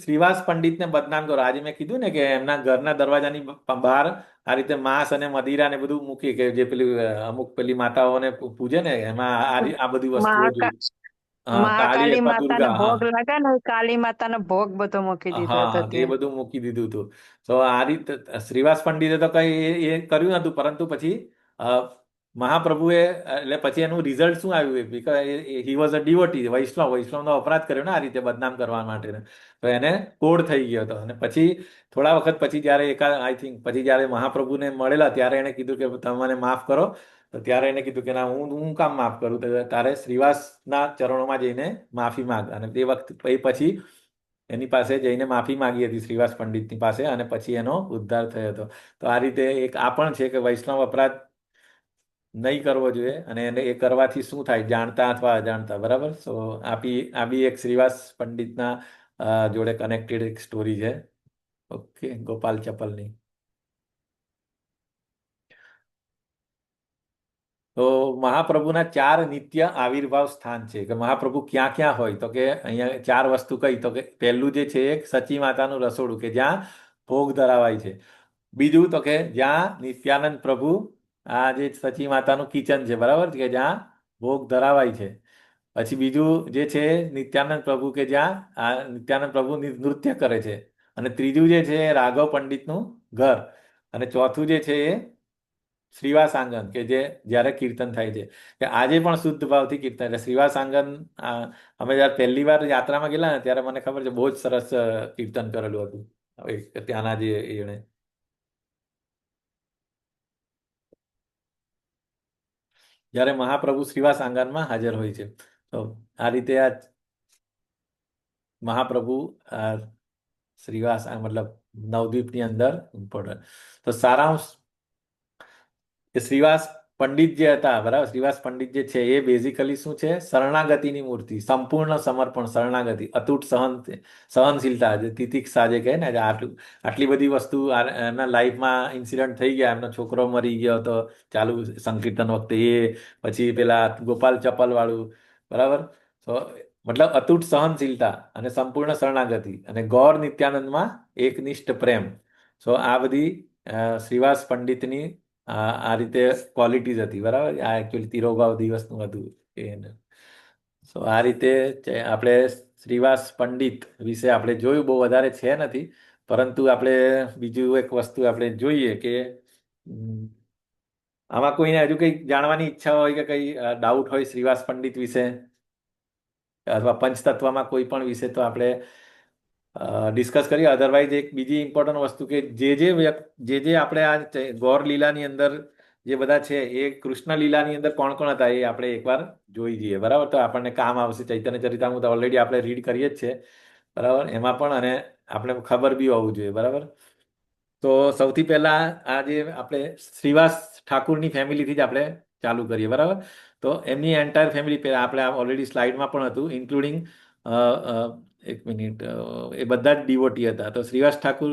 શ્રીવાસ પંડિતને બદનામ કરો. આજે મેં કીધું ને કે એમના ઘરના દરવાજાની બહાર આ રીતે માંસ અને મદિરા ને બધું મૂકી કે જે પેલી અમુક પેલી માતાઓને પૂજે ને એમાં આ બધી વસ્તુઓ મહાકા જોઈ. હા કાળી મહાકાળી અથવા માતાનો દુર્ગા હા ભોગ લાગે ને, કાળી માતાનો ભોગ બધો મૂકી દીધો હતો હા એ ત્યાં. બધું મૂકી દીધું હતું. તો આ રીતે શ્રીવાસ પંડિતે તો કઈ એ કર્યું નતું, પરંતુ પછી અ, મહાપ્રભુએ એટલે પછી એનું રિઝલ્ટ શું આવ્યું because he was a devotee, વૈષ્ણવનો અપરાધ કર્યો ને આ રીતે બદનામ કરવા માટે. તો એને કોડ થઈ ગયો હતો. અને પછી થોડા વખત પછી જ્યારે આઈ થિંક પછી જ્યારે મહાપ્રભુને મળેલા ત્યારે એને કીધું કે તમે મને માફ કરો. તો ત્યારે એને કીધું કે ના હું કામ માફ કરું, તો તારે શ્રીવાસના ચરણોમાં જઈને માફી માંગ. અને તે વખત એ પછી એની પાસે જઈને માફી માંગી હતી શ્રીવાસ પંડિતની પાસે, અને પછી એનો ઉદ્ધાર થયો હતો. તો આ રીતે એક આ પણ છે કે વૈષ્ણવ અપરાધ નહીં કરવો જોઈએ. અને એને એ કરવાથી શું થાય જાણતા અથવા અજાણતા બરાબર. સો આ બી એક શ્રીવાસ પંડિતના જોડે કનેક્ટેડ એક સ્ટોરી છે. ઓકે ગોપાલ ચપલની. તો મહાપ્રભુના 4 નિત્ય આવિર્ભાવ સ્થાન છે કે મહાપ્રભુ ક્યાં ક્યાં હોય તો કે અહીંયા 4 વસ્તુ કઈ તો કે પહેલું જે છે એક સચી માતાનું રસોડું કે જ્યાં ભોગ ધરાવાય છે. બીજું તો કે જ્યાં નિત્યાનંદ પ્રભુ આ જે સચી માતાનું કિચન છે બરાબર કે જ્યાં ભોગ ધરાવાય છે. પછી બીજું જે છે નિત્યાનંદ પ્રભુ કે જ્યાં આ નિત્યાનંદ પ્રભુ નૃત્ય કરે છે. અને ત્રીજું જે છે રાઘવ પંડિતનું ઘર. અને ચોથું જે છે એ શ્રીવાસ આંગન કે જે જ્યારે કીર્તન થાય છે કે આજે પણ શુદ્ધ ભાવથી કીર્તન એટલે શ્રીવાસ આંગન. અમે જ્યારે પહેલી વાર યાત્રામાં ગયેલા ને ત્યારે મને ખબર છે બહુ જ સરસ કીર્તન કરેલું હતું ત્યાંના જે એણે. જ્યારે મહાપ્રભુ શ્રીવાસ આંગનમાં હાજર હોય છે. તો આ રીતે આ મહાપ્રભુ શ્રીવાસ મતલબ નવદ્વીપની અંદર ઇમ્પોર્ટન્ટ. તો સારાંશ કે શ્રીવાસ પંડિત જે હતા બરાબર, શ્રીવાસ પંડિત જે છે એ બેઝિકલી શું છે શરણાગતિની મૂર્તિ, સંપૂર્ણ સમર્પણ, શરણાગતિ, અતૂટ સહનશીલતા, જે તિતિક્ષા જે કહે ને આટલી બધી વસ્તુ એમના લાઈફમાં ઇન્સિડન્ટ થઈ ગયા. એમનો છોકરો મરી ગયો હતો ચાલુ સંકીર્તન વખતે, એ પછી પેલા ગોપાલ ચપલ વાળું બરાબર. તો મતલબ અતૂટ સહનશીલતા અને સંપૂર્ણ શરણાગતિ અને ગૌર નિત્યાનંદમાં એકનિષ્ઠ પ્રેમ. સો આ બધી શ્રીવાસ પંડિતની આ રીતે ક્વોલિટીઝ હતી, બરાબર. આ એકચ્યુઅલી તિરોભાવ દિવસનું હતું એને. સો આ રીતે આપણે શ્રીવાસ પંડિત વિશે આપણે જોયું, બહુ વધારે છે નથી, પરંતુ આપણે બીજું એક વસ્તુ આપણે જોઈએ કે આમાં કોઈને હજુ કંઈ જાણવાની ઈચ્છા હોય કે કંઈ ડાઉટ હોય શ્રીવાસ પંડિત વિશે અથવા પંચતત્વમાં કોઈ પણ વિશે, તો આપણે ડિસ્કસ કરીએ. અધરવાઇઝ એક બીજી ઇમ્પોર્ટન્ટ વસ્તુ કે જે આપણે આ ગૌર લીલાની અંદર જે બધા છે એ કૃષ્ણ લીલાની અંદર કોણ કોણ હતા એ આપણે એકવાર જોઈ જઈએ, બરાબર. તો આપણને કામ આવશે. ચૈતન્ય ચરિતામૃત ઓલરેડી આપણે રીડ કરીએ જ છે, બરાબર, એમાં પણ, અને આપણે ખબર બી હોવું જોઈએ, બરાબર. તો સૌથી પહેલા આ જે આપણે શ્રીવાસ ઠાકુરની ફેમિલીથી જ આપણે ચાલુ કરીએ, બરાબર. તો એમની એન્ટાયર ફેમિલી આપણે ઓલરેડી સ્લાઇડમાં પણ હતું, ઇન્ક્લુડિંગ એક મિનિટ, એ બધા જ ડિવોટી હતા. તો શ્રીવાસ ઠાકુર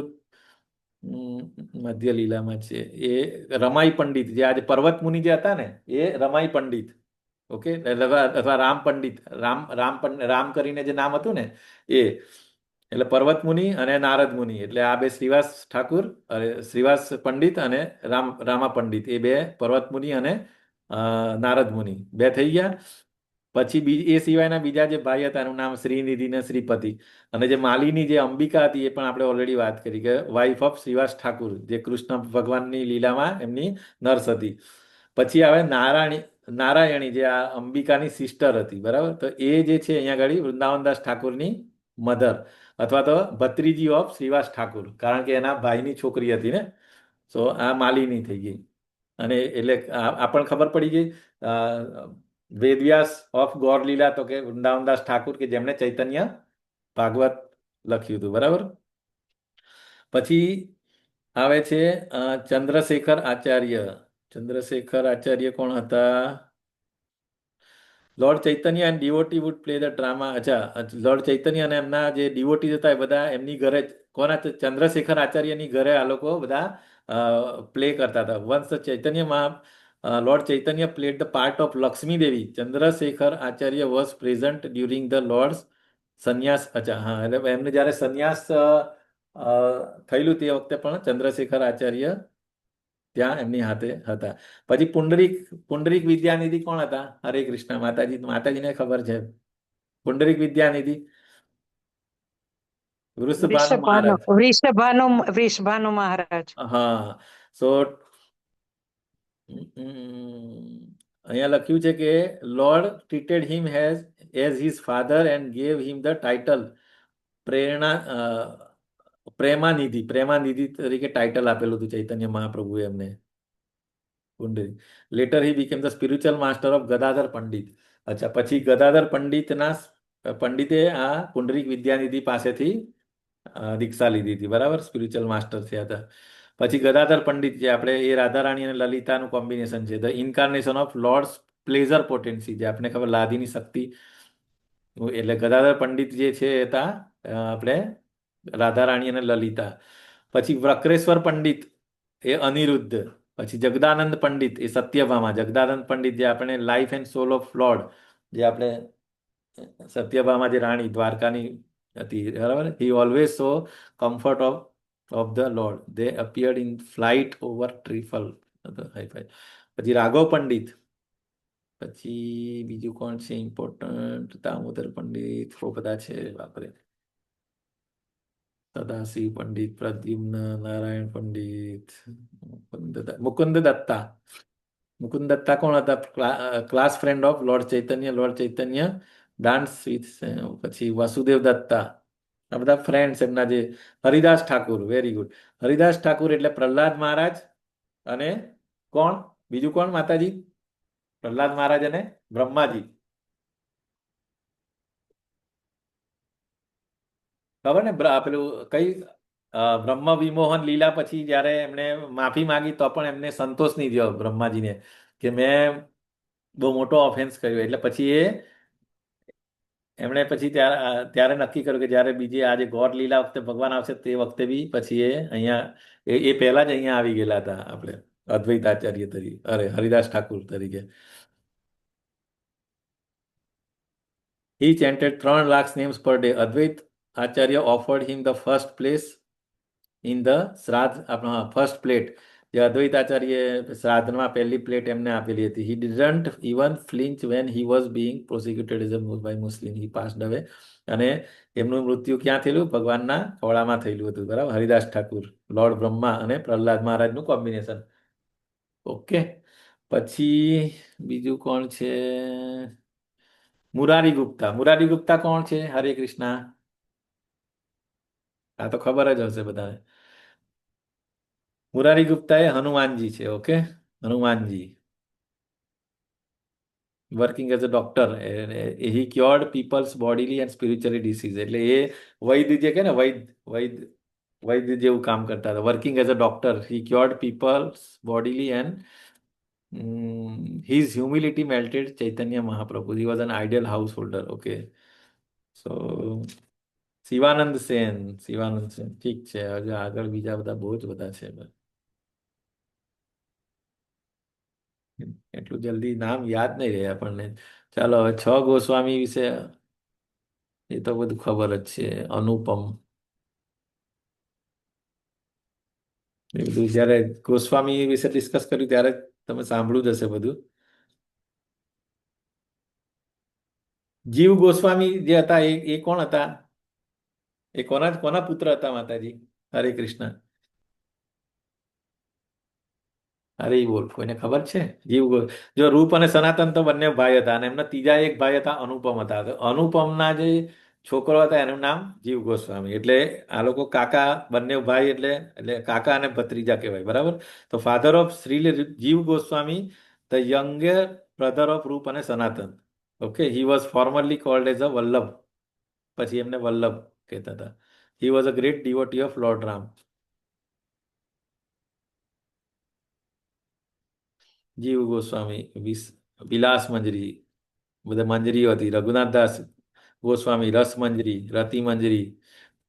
મધ્ય લીલામાં છે એ રમાઈ પંડિત, જે આજે પર્વત મુનિ જે હતા ને એ રમાઈ પંડિત, ઓકે, અથવા રામ પંડિત, રામ કરીને જે નામ હતું ને એ, એટલે પર્વત મુનિ અને નારદ મુનિ, એટલે આ બે શ્રીવાસ ઠાકુર, શ્રીવાસ પંડિત અને રામા પંડિત, એ બે પર્વત મુનિ અને નારદ મુનિ બે થઈ ગયા. પછી એ સિવાયના બીજા જે ભાઈ હતા એનું નામ શ્રીનિધિ ને શ્રીપતિ, અને જે માલીની જે અંબિકા હતી એ પણ આપણે ઓલરેડી વાત કરી કે વાઇફ ઓફ શ્રીવાસ ઠાકુર, જે કૃષ્ણ ભગવાનની લીલામાં એમની નર્સ હતી. પછી આવે નારાયણી, જે આ અંબિકાની સિસ્ટર હતી, બરાબર. તો એ જે છે અહીંયા આગળ વૃંદાવનદાસ ઠાકુરની મધર, અથવા તો ભત્રીજી ઓફ શ્રીવાસ ઠાકુર, કારણ કે એના ભાઈની છોકરી હતી ને. સો આ માલીની થઈ ગઈ. અને એટલે આ પણ ખબર પડી ગઈ. વેદવ્યાસ ઓફ ગોર લીલા, તો કે વૃંદાવનદાસ ઠાકુર, કે જેમણે ચૈતન્ય ભાગવત લખ્યું હતું, બરાબર. પછી આવે છે ચંદ્રશેખર આચાર્ય. ચંદ્રશેખર આચાર્ય કોણ હતા? Lord Chaitanya and devotee would play the drama. અચ્છા, લોર્ડ ચૈતન્ય અને એમના જે ડિવોટી હતા એ બધા એમની ઘરે, કોના, ચંદ્રશેખર આચાર્યની ઘરે આ લોકો બધા પ્લે કરતા હતા. વન્સ ચૈતન્યમાં lord Chaitanya played the part of Lakshmi Devi. Chandrashekhar Acharya was present during the lord's sannyas. અચ્છા, હા, એટલે એમને જ્યારે સંન્યાસ થયેલું તે વખતે પણ ચંદ્રશેખર આચાર્ય ત્યાં એમની હાથે હતા. પછી પુંડરીક વિદ્યાનિધિ કોણ હતા? હરે કૃષ્ણ. માતાજીને ખબર છે. પુંડરીક વિદ્યાનિધિ વૃષભાનુ મહારાજ. વૃષભાનુ મહારાજ. હા. સો અહીંયા લખ્યું છે કે lord treated him as his father and gave him the title Premanidhi તરીકે ટાઇટલ આપેલું હતું ચૈતન્ય મહાપ્રભુએ એમને. Pundarik. Later he became the spiritual master of Gadadhar Pandit. અચ્છા, પછી ગદાધર પંડિતે આ પુંડરીક વિદ્યાનિધિ પાસેથી દીક્ષા લીધી હતી, બરાબર, સ્પિરિચ્યુઅલ માસ્ટર થયા હતા. પછી ગદાધર પંડિત, જે આપણે એ રાધારાણી અને લલિતાનું કોમ્બિનેશન છે, the incarnation of lord's pleasure potency, જે આપણે ખબર લાદીની શક્તિ, એટલે ગદાધર પંડિત જે છે એ હતા આપણે રાધારાણી અને લલિતા. પછી વક્રેશ્વર પંડિત એ અનિરુદ્ધ. પછી જગદાનંદ પંડિત એ સત્યભામા. જગદાનંદ પંડિત જે આપણે life and soul of lord, જે આપણે સત્યભામા જે રાણી દ્વારકાની હતી, બરાબર. He always so comfort of the lord. They appeared in flight over trifle. પછી રાઘવ પંડિત. પછી બીજું કોણ છે ઇમ્પોર્ટન્ટ? દામોદર પંડિત, બહુ બધા છે, બાપરે. સદાશિવ પંડિત, પ્રદ્યુમ્ન, નારાયણ પંડિત, મુકુંદ દત્તા. મુકુંદ દત્તા કોણ હતા? Class friend of lord Chaitanya. Lord Chaitanya dance with. પછી વસુદેવ દત્તા. આ બધા ફ્રેન્ડ્સ એમના. જે હરિદાસ ઠાકુર, વેરી ગુડ. હરિદાસ ઠાકુર એટલે પ્રહલાદ મહારાજ અને કોણ બીજું કોણ? માતાજી, પ્રહલાદ મહારાજ અને બ્રહ્માજી. ખબર ને? પેલું કઈ બ્રહ્મ વિમોહન લીલા પછી જ્યારે એમણે માફી માંગી તો પણ એમને સંતોષ નહીં થયો બ્રહ્માજીને, કે મેં બહુ મોટો ઓફેન્સ કર્યો. એટલે પછી એમણે પછી ત્યારે નક્કી કર્યું કે જ્યારે બીજી આજે ગોર લીલા વખતે ભગવાન આવશે તે વખતે બી પછી એ અહીંયા એ પહેલા જ અહીંયા આવી ગયેલા હતા આપણે અદ્વૈત આચાર્ય તરીકે, હરિદાસ ઠાકુર તરીકે. He chanted 3 lakhs names per day. Advait Acharya offered him the first place in the Shraddh, first plate. જે અદ્વૈતાચાર્ય શ્રાદ્ધમાં પહેલી પ્લેટ એમને આપેલી હતી. He didn't even flinch when he was being prosecuted as a by Muslim he passed away. અને એમનું મૃત્યુ ક્યાં થયેલું? ભગવાનના ખોળામાં થયેલું હતું. બરાબર. હરિદાસ ઠાકુર, લોર્ડ બ્રહ્મા અને પ્રહલાદ મહારાજનું કોમ્બિનેશન. ઓકે. પછી બીજું કોણ છે? મુરારી ગુપ્તા. મુરારી ગુપ્તા કોણ છે? હરે કૃષ્ણ. આ તો ખબર જ હશે બધાને. મુરારી ગુપ્તા એ હનુમાનજી છે. Okay, Hanumanji working as a doctor. He cured people's bodily and spiritually disease. એટલે એ વૈદ્ય જે કે ને, વૈદ્ય જેવું કામ કરતા હતા. Working as a doctor he cured people's bodily and his humility melted Chaitanya Mahaprabhu. He was an ideal householder. Okay. So Shivanand Sen. Shivanand Sen ઠીક છે. હજુ આગળ બીજા બધા બહુ જ બધા છે. એટલું જલ્દી નામ યાદ નહીં રહે આપણને. ચાલો હવે 6 ગોસ્વામી વિશે એ તો બધું ખબર જ છે. અનુપમ. એ બધું જયારે ગોસ્વામી વિશે ડિસ્કસ કર્યું ત્યારે તમે સાંભળ્યું જ હશે બધું. જીવ ગોસ્વામી જે હતા એ કોણ હતા? એ કોના કોના પુત્ર હતા માતાજી? હરે કૃષ્ણ. અરે એ બોલ, કોઈને ખબર છે? જો રૂપ અને સનાતન તો બંને ભાઈ હતા અને એમના ત્રીજા એક ભાઈ હતા અનુપમ હતા. તો અનુપમના જે છોકરો હતા એનું નામ જીવ ગોસ્વામી. એટલે આ લોકો કાકા, બંને ભાઈ એટલે એટલે કાકા અને ભત્રીજા કહેવાય. બરાબર. તો father of Shri Jiv Goswami, the younger brother of Rup અને Sanatan. Okay. He was formerly called as a Vallabh. પછી એમને વલ્લભ કહેતા હતા. He was a great devotee of lord Ram. Jiv Goswami, વિલાસ મંજરી, બધા મંજરીઓ હતી. રઘુનાથ દાસ ગોસ્વામી રસ મંજરી, રતિ મંજરી.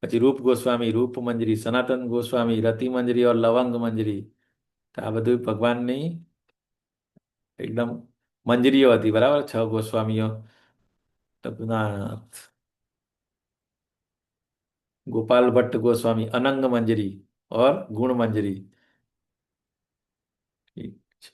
પછી રૂપ ગોસ્વામી રૂપ મંજરી, સનાતન ગોસ્વામી રતિ મંજરી ઓર લવંગ મંજરી. તો આ બધું ભગવાનની એકદમ મંજરીઓ હતી. બરાબર. 6 ગોસ્વામીઓ. રઘુનાથ, गोपाल भट्ट गोस्वामी अनंग मंजरी और गुण मंजरी. ઠીક છે.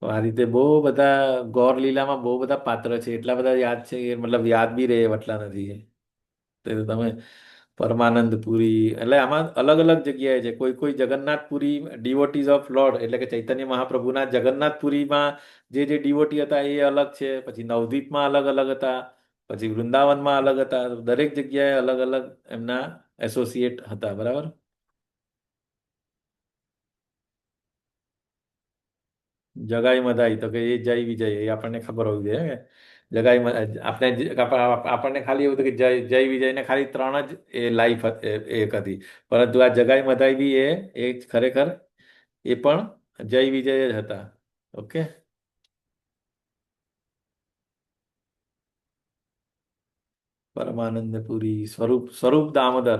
તો આ રીતે બહુ બધા ગૌર લીલામાં બહુ બધા પાત્ર છે. એટલા બધા યાદ છે કે મતલબ યાદ બી રહે એટલા નથી. તો તમે પરમાનંદ પુરી, એટલે આમાં અલગ અલગ જગ્યાએ છે. કોઈ કોઈ જગન્નાથપુરી ડિવોટીઝ ઓફ લોર્ડ, એટલે કે ચૈતન્ય મહાપ્રભુના જગન્નાથપુરીમાં જે ડિવોટી હતા એ અલગ છે. પછી નવદીપમાં અલગ અલગ હતા. પછી વૃંદાવનમાં અલગ હતા. દરેક જગ્યાએ અલગ અલગ એમના એસોસિએટ હતા. બરાબર. જગાઈ મધાઈ તો કે એ જય વિજય, એ આપણને ખબર હોવી જોઈએ કે આપણને ખાલી એવું હતું કે જય વિજયને ખાલી 3 જ એ લાઈફ એક હતી. પરંતુ આ જગાઈ મધાઈ બી એ ખરેખર એ પણ જય વિજય જ હતા. Okay. Paramanand Puri, Swarup Damodar,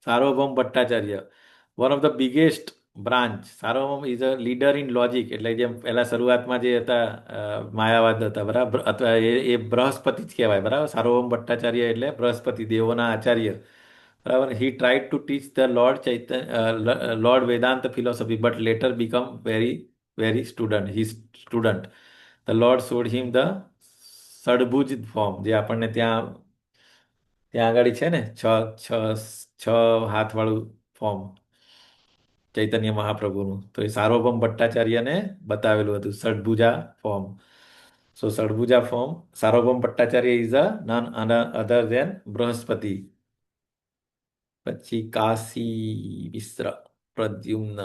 Sarvabhaum Bhattacharya, one of the biggest branch. Sarvabhaum is a leader in logic. એટલે જેમ પહેલા શરૂઆતમાં જે હતા માયાવાદ હતા. બરાબર. અથવા એ બૃહસ્પતિ જ કહેવાય. બરાબર. સાર્વભૌમ ભટ્ટાચાર્ય એટલે બૃહસ્પતિ દેવોના આચાર્ય. બરાબર. He tried to teach the lord Vedanta philosophy but later become very very student. The lord showed him the Shadbhuj form, જે આપણને ત્યાં આગળ છે ને, છ છ છ હાથવાળું ફોર્મ ચૈતન્ય મહાપ્રભુનું. તો એ સાર્વભૌમ ભટ્ટાચાર્યને બતાવેલું હતું Shadbhuja form. So Shadbhuja form, Sarvabhaum Bhattacharya is a none other than Brihaspati. પછી કાશી વિસ્ત્ર પ્રદ્યુમ્ન.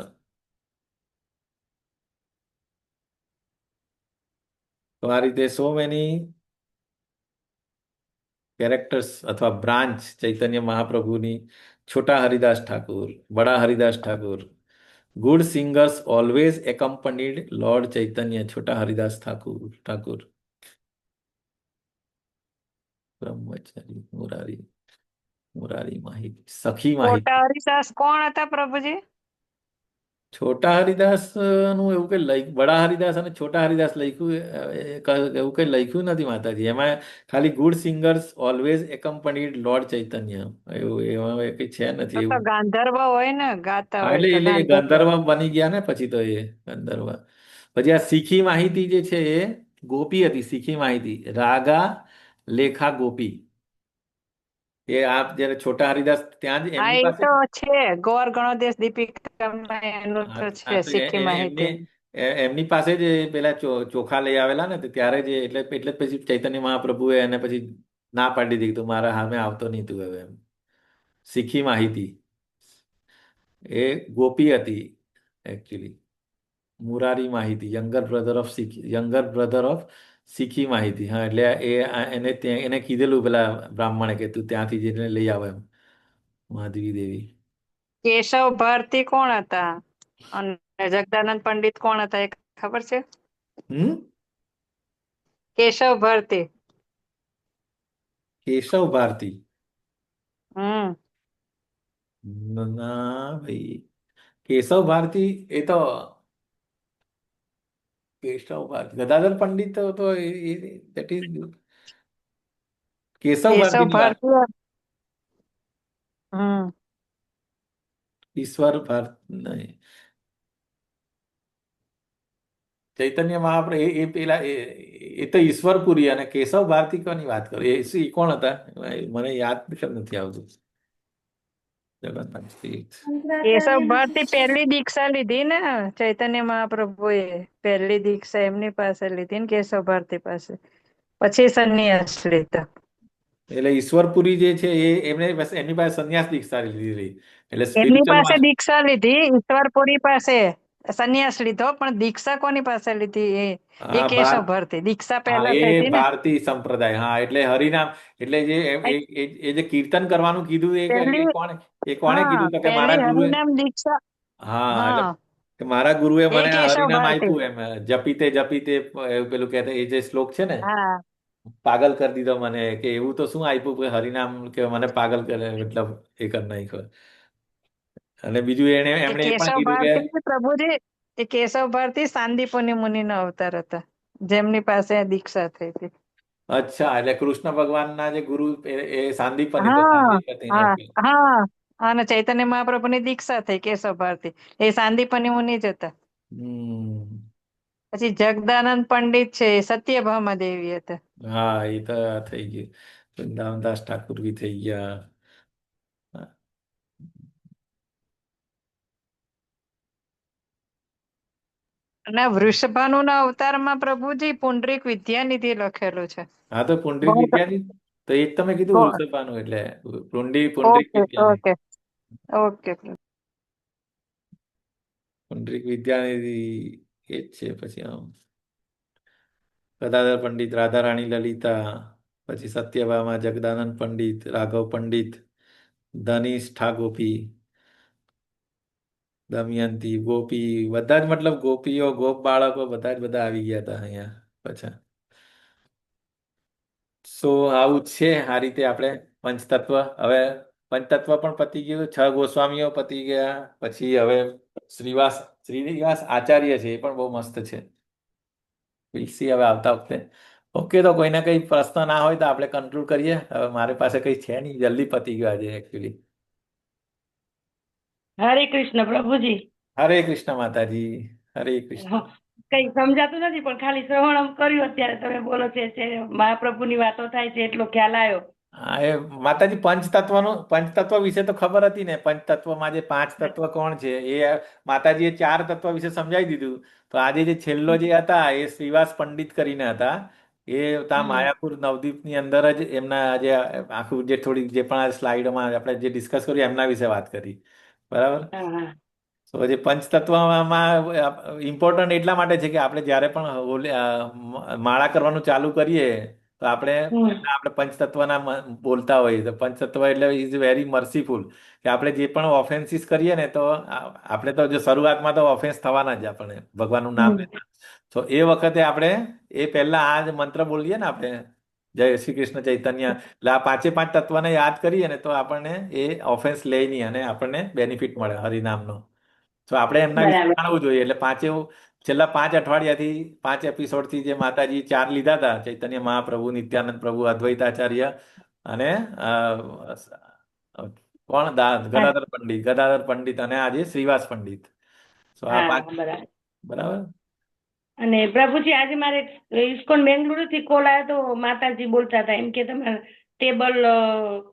તો આ રીતે સો મેની કેરેક્ટર્સ અથવા બ્રાન્ચ ચૈતન્ય મહાપ્રભુની. Chhota Haridas Thakur, Bada Haridas Thakur. Good singers always accompanied lord Chaitanya. Chhota Haridas Thakur. Brahmachari Murari માહિતી, સખી માહિતી. મોટા હરિદાસ કોણ હતા પ્રભુજી? છોટા હરિદાસ નું એવું કઈ બડા હરિદાસ અને છોટા હરિદાસ લખ્યું એવું કઈ લખ્યું નથી માતાજી. એમાં ખાલી good singers always accompanied lord ચૈતન્ય, એવું એમાં કઈ છે નથી તો એવું. ગાંધર્વ હોય ને, ગાતા હા, હોય તો એટલે એ ગાંધર્વ. ગંધર્વ બની ગયા ને પછી તો એ ગંધર્વ. પછી આ શીખી માહિતી જે છે એ ગોપી હતી. શીખી માહિતી રાગા લેખા ગોપી, એ આપ જયારે છોટા હરિદાસ ત્યાં જ હા, એમની એ પાસે. તો છે. ગોર ગણોદેશ દીપિકામાં એનું હા તો હા, છે, તો શીખી માહિતી. એમની પાસે જ પેલા ચોખા લઈ આવેલા ને, તો ત્યારે જ એટલે જ પછી ચૈતન્ય મહાપ્રભુએ એને પછી ના પાડી દીધી, તું મારા સામે આવતો નહીં તું હવે એમ. શીખી માહિતી એ ગોપી હતી એકચ્યુઅલી. મુરારી માહિતી યંગર બ્રધર ઓફ શીખી માહિતી. હા, એટલે એને કીધેલું પેલા બ્રાહ્મણે કે તું ત્યાંથી જઈને લઈ આવ એમ, માધવી દેવી. કેશવ ભારતી કોણ હતા અને જગદાનંદ પંડિત કોણ હતા, એ ખબર છે? હમ. કેશવ ભારતી. કેશવ ભારતી. હમ. ના ભાઈ, કેશવ ભારતી એ તો કેશવ ભારતી ગદાધર પંડિત તો દેટ ઇઝ કેશવ કેશવ ભારતીની વાત. ભારતી. હમ. ઈશ્વર ભારત નહીં. ચૈતન્ય મહાપ્રભુ એ પેલા એ તો ઈશ્વરપુરી, અને કેશવ ભારતી કોની વાત કરો, એ કોણ હતા? મને યાદ કેમ નથી આવતું. જગન્નાથ તીર્થ. કેશવ ભારતી પહેલી દીક્ષા લીધી ને ચૈતન્ય મહાપ્રભુએ. પહેલી દીક્ષા એમની પાસે લીધી ને, કેશવ ભારતી પાસે. પછી સંન્યાસ લીધો. એટલે ઈશ્વરપુરી જે છે એ એમની પાસે સંન્યાસ દીક્ષા લીધી, એટલે એમની સ્પિરિચ્યુઅલ પાસે દીક્ષા લીધી, ઈશ્વરપુરી પાસે સંન્યાસ લીધો, પણ દીક્ષા કોની પાસે લીધી? એ હા કેશવ ભારતી. દીક્ષા હા, પહેલા એ થઈ હતી ને. ભારતી સંપ્રદાય. હા, એટલે હરિનામ, એટલે એ જે કીર્તન કરવાનું કીધું પહેલી, એ કોણે હા, કીધું? તો કે પહેલી મારા ગુરુએ. હરિનામ દીક્ષા. હા, એટલે હા, કે મારા ગુરુએ એ મને આ કેશવ હરિનામ ભારતી. આપ્યું એમ. જપીતે જપીતે એવું પેલું કહેતા એ જે શ્લોક છે ને, હા, પાગલ કરી દીધો મને, કે એવું તો શું આપ્યું કે હરિનામ કે મને પાગલ કરે, મતલબ એ કરી નાખ્યો. અને બીજું એ એમણે એ પણ કેશવ કીધું કે ભારતી પ્રભુજી, એ કેશવ ભારતી સાંદીપની મુનિના અવતાર હતા, જેમની પાસે દીક્ષા થઈ હતી. અચ્છા, એટલે કૃષ્ણ ભગવાનના જે ગુરુ એ સાંદીપની તો હા, સાંદીપની. હા, ઓકે. હા. અને ચૈતન્ય મહાપ્રભુની દીક્ષા થઈ કેશવ ભારતી. એ સાંદીપની મુનિ જ હતા. હમ. પછી જગદાનંદ પંડિત છે, એ સત્યભામા દેવી હતા. હા, એ તો થઈ ગયું. વૃંદાવનદાસ ઠાકુર બી થઈ ગયા. અને વૃષભાનુના અવતારમાં પ્રભુજી પુંડરીક વિદ્યાનિધિ લખેલું છે. હા, તો પુંડરીક ગોળ- વિદ્યાની, તો એ જ તમે કીધું ગોળ. વૃષભાનું, એટલે પુંડરીક ઓકે, વિદ્યાની. Okay, okay. પુંડરીક વિદ્યાનિધિ એ જ છે. પછી ગદાધર પંડિત, રાધારાણી લલિતા, પછી સત્યભામા, જગદાનંદ પંડિત, રાઘવ પંડિત, ધનિષ્ઠા ગોપી, દમયંતી, ગોપી, બધા જ મતલબ ગોપીઓ, ગોપ બાળકો બધા જ બધા આવી ગયા હતા અહીંયા પાછા. સો આવું જ છે. આ રીતે આપણે પંચતત્વ, હવે પંચતત્વ પણ પતી ગયું, છ ગોસ્વામીઓ પતી ગયા. પછી હવે શ્રીવાસ શ્રીનિવાસ આચાર્ય છે, એ પણ બહુ મસ્ત છે. વિલસી હવે આવતા વખતે. ઓકે, તો કોઈને કઈ પ્રશ્ન ના હોય તો આપણે કન્ક્લુડ કરીએ. હવે મારી પાસે કઈ છે નહીં, જલ્દી પતી ગયું આજે એકચ્યુઅલી. હરે કૃષ્ણ પ્રભુજી. હરે કૃષ્ણ માતાજી. હરે હા, કૃષ્ણ. કઈ સમજાતું નથી, પણ ખાલી શ્રવણ કર્યું અત્યારે તમે બોલો છે મહાપ્રભુની વાતો થાય છે એટલો ખ્યાલ આવ્યો. હા, એ માતાજી પંચતત્વ વિશે તો ખબર હતી ને. પંચતત્વમાં જે પાંચ તત્વ કોણ છે, એ માતાજીએ ચાર તત્વ વિશે સમજાવી દીધું. તો આજે જે છેલ્લો જે હતા એ શ્રીવાસ પંડિત કરીને હતા. એ ત્યાં હમ. માયાપુર નવદીપની અંદર જ એમના જે આખું જે થોડી જે પણ આ સ્લાઇડમાં આપણે જે ડિસ્કસ કર્યું એમના વિશે વાત કરી. બરાબર. હા, હા. તો જે પંચતત્વમાં ઇમ્પોર્ટન્ટ એટલા માટે છે કે આપણે જ્યારે પણ માળા કરવાનું ચાલુ કરીએ, તો આપણે હમ. પહેલા આપણે પંચતત્વના બોલતા હોઈએ. તો પંચતત્વ એટલે ઇઝ વેરી મર્સીફુલ, કે આપણે જે પણ ઓફેન્સીસ કરીએ ને, તો આપણે તો જો શરૂઆતમાં તો ઓફેન્સ થવાના જ આપણે ભગવાનનું નામ હમ. લેતા. તો એ વખતે આપણે એ પહેલા આ જ મંત્ર બોલીએ ને, આપણે જય શ્રી કૃષ્ણ ચૈતન્ય, એટલે આ પાંચે પાંચ તત્વને યાદ કરીએ ને, તો આપણને એ ઓફેન્સ લે નહીં અને આપણને બેનિફિટ મળે હરિનામનો. તો આપણે એમના વિશે બરાબર. જાણવું જોઈએ. એટલે છેલ્લા 5 અઠવાડિયાથી 5 એપિસોડથી જે માતાજી 4 લીધા હતા, ચૈતન્ય મહાપ્રભુ, નિત્યાનંદ પ્રભુ, અદ્વૈતાચાર્ય અને અ, કોણ ગદાધર પંડિત અને આજે શ્રીવાસ પંડિત. તો આ હા, 5, બરાબર. બરાબર. અને પ્રભુજી આજે મારે ઇસ્કોન બેંગલુરુ થી કોલ આવ્યો તો માતાજી બોલતા હતા એમ કે તમારે ટેબલ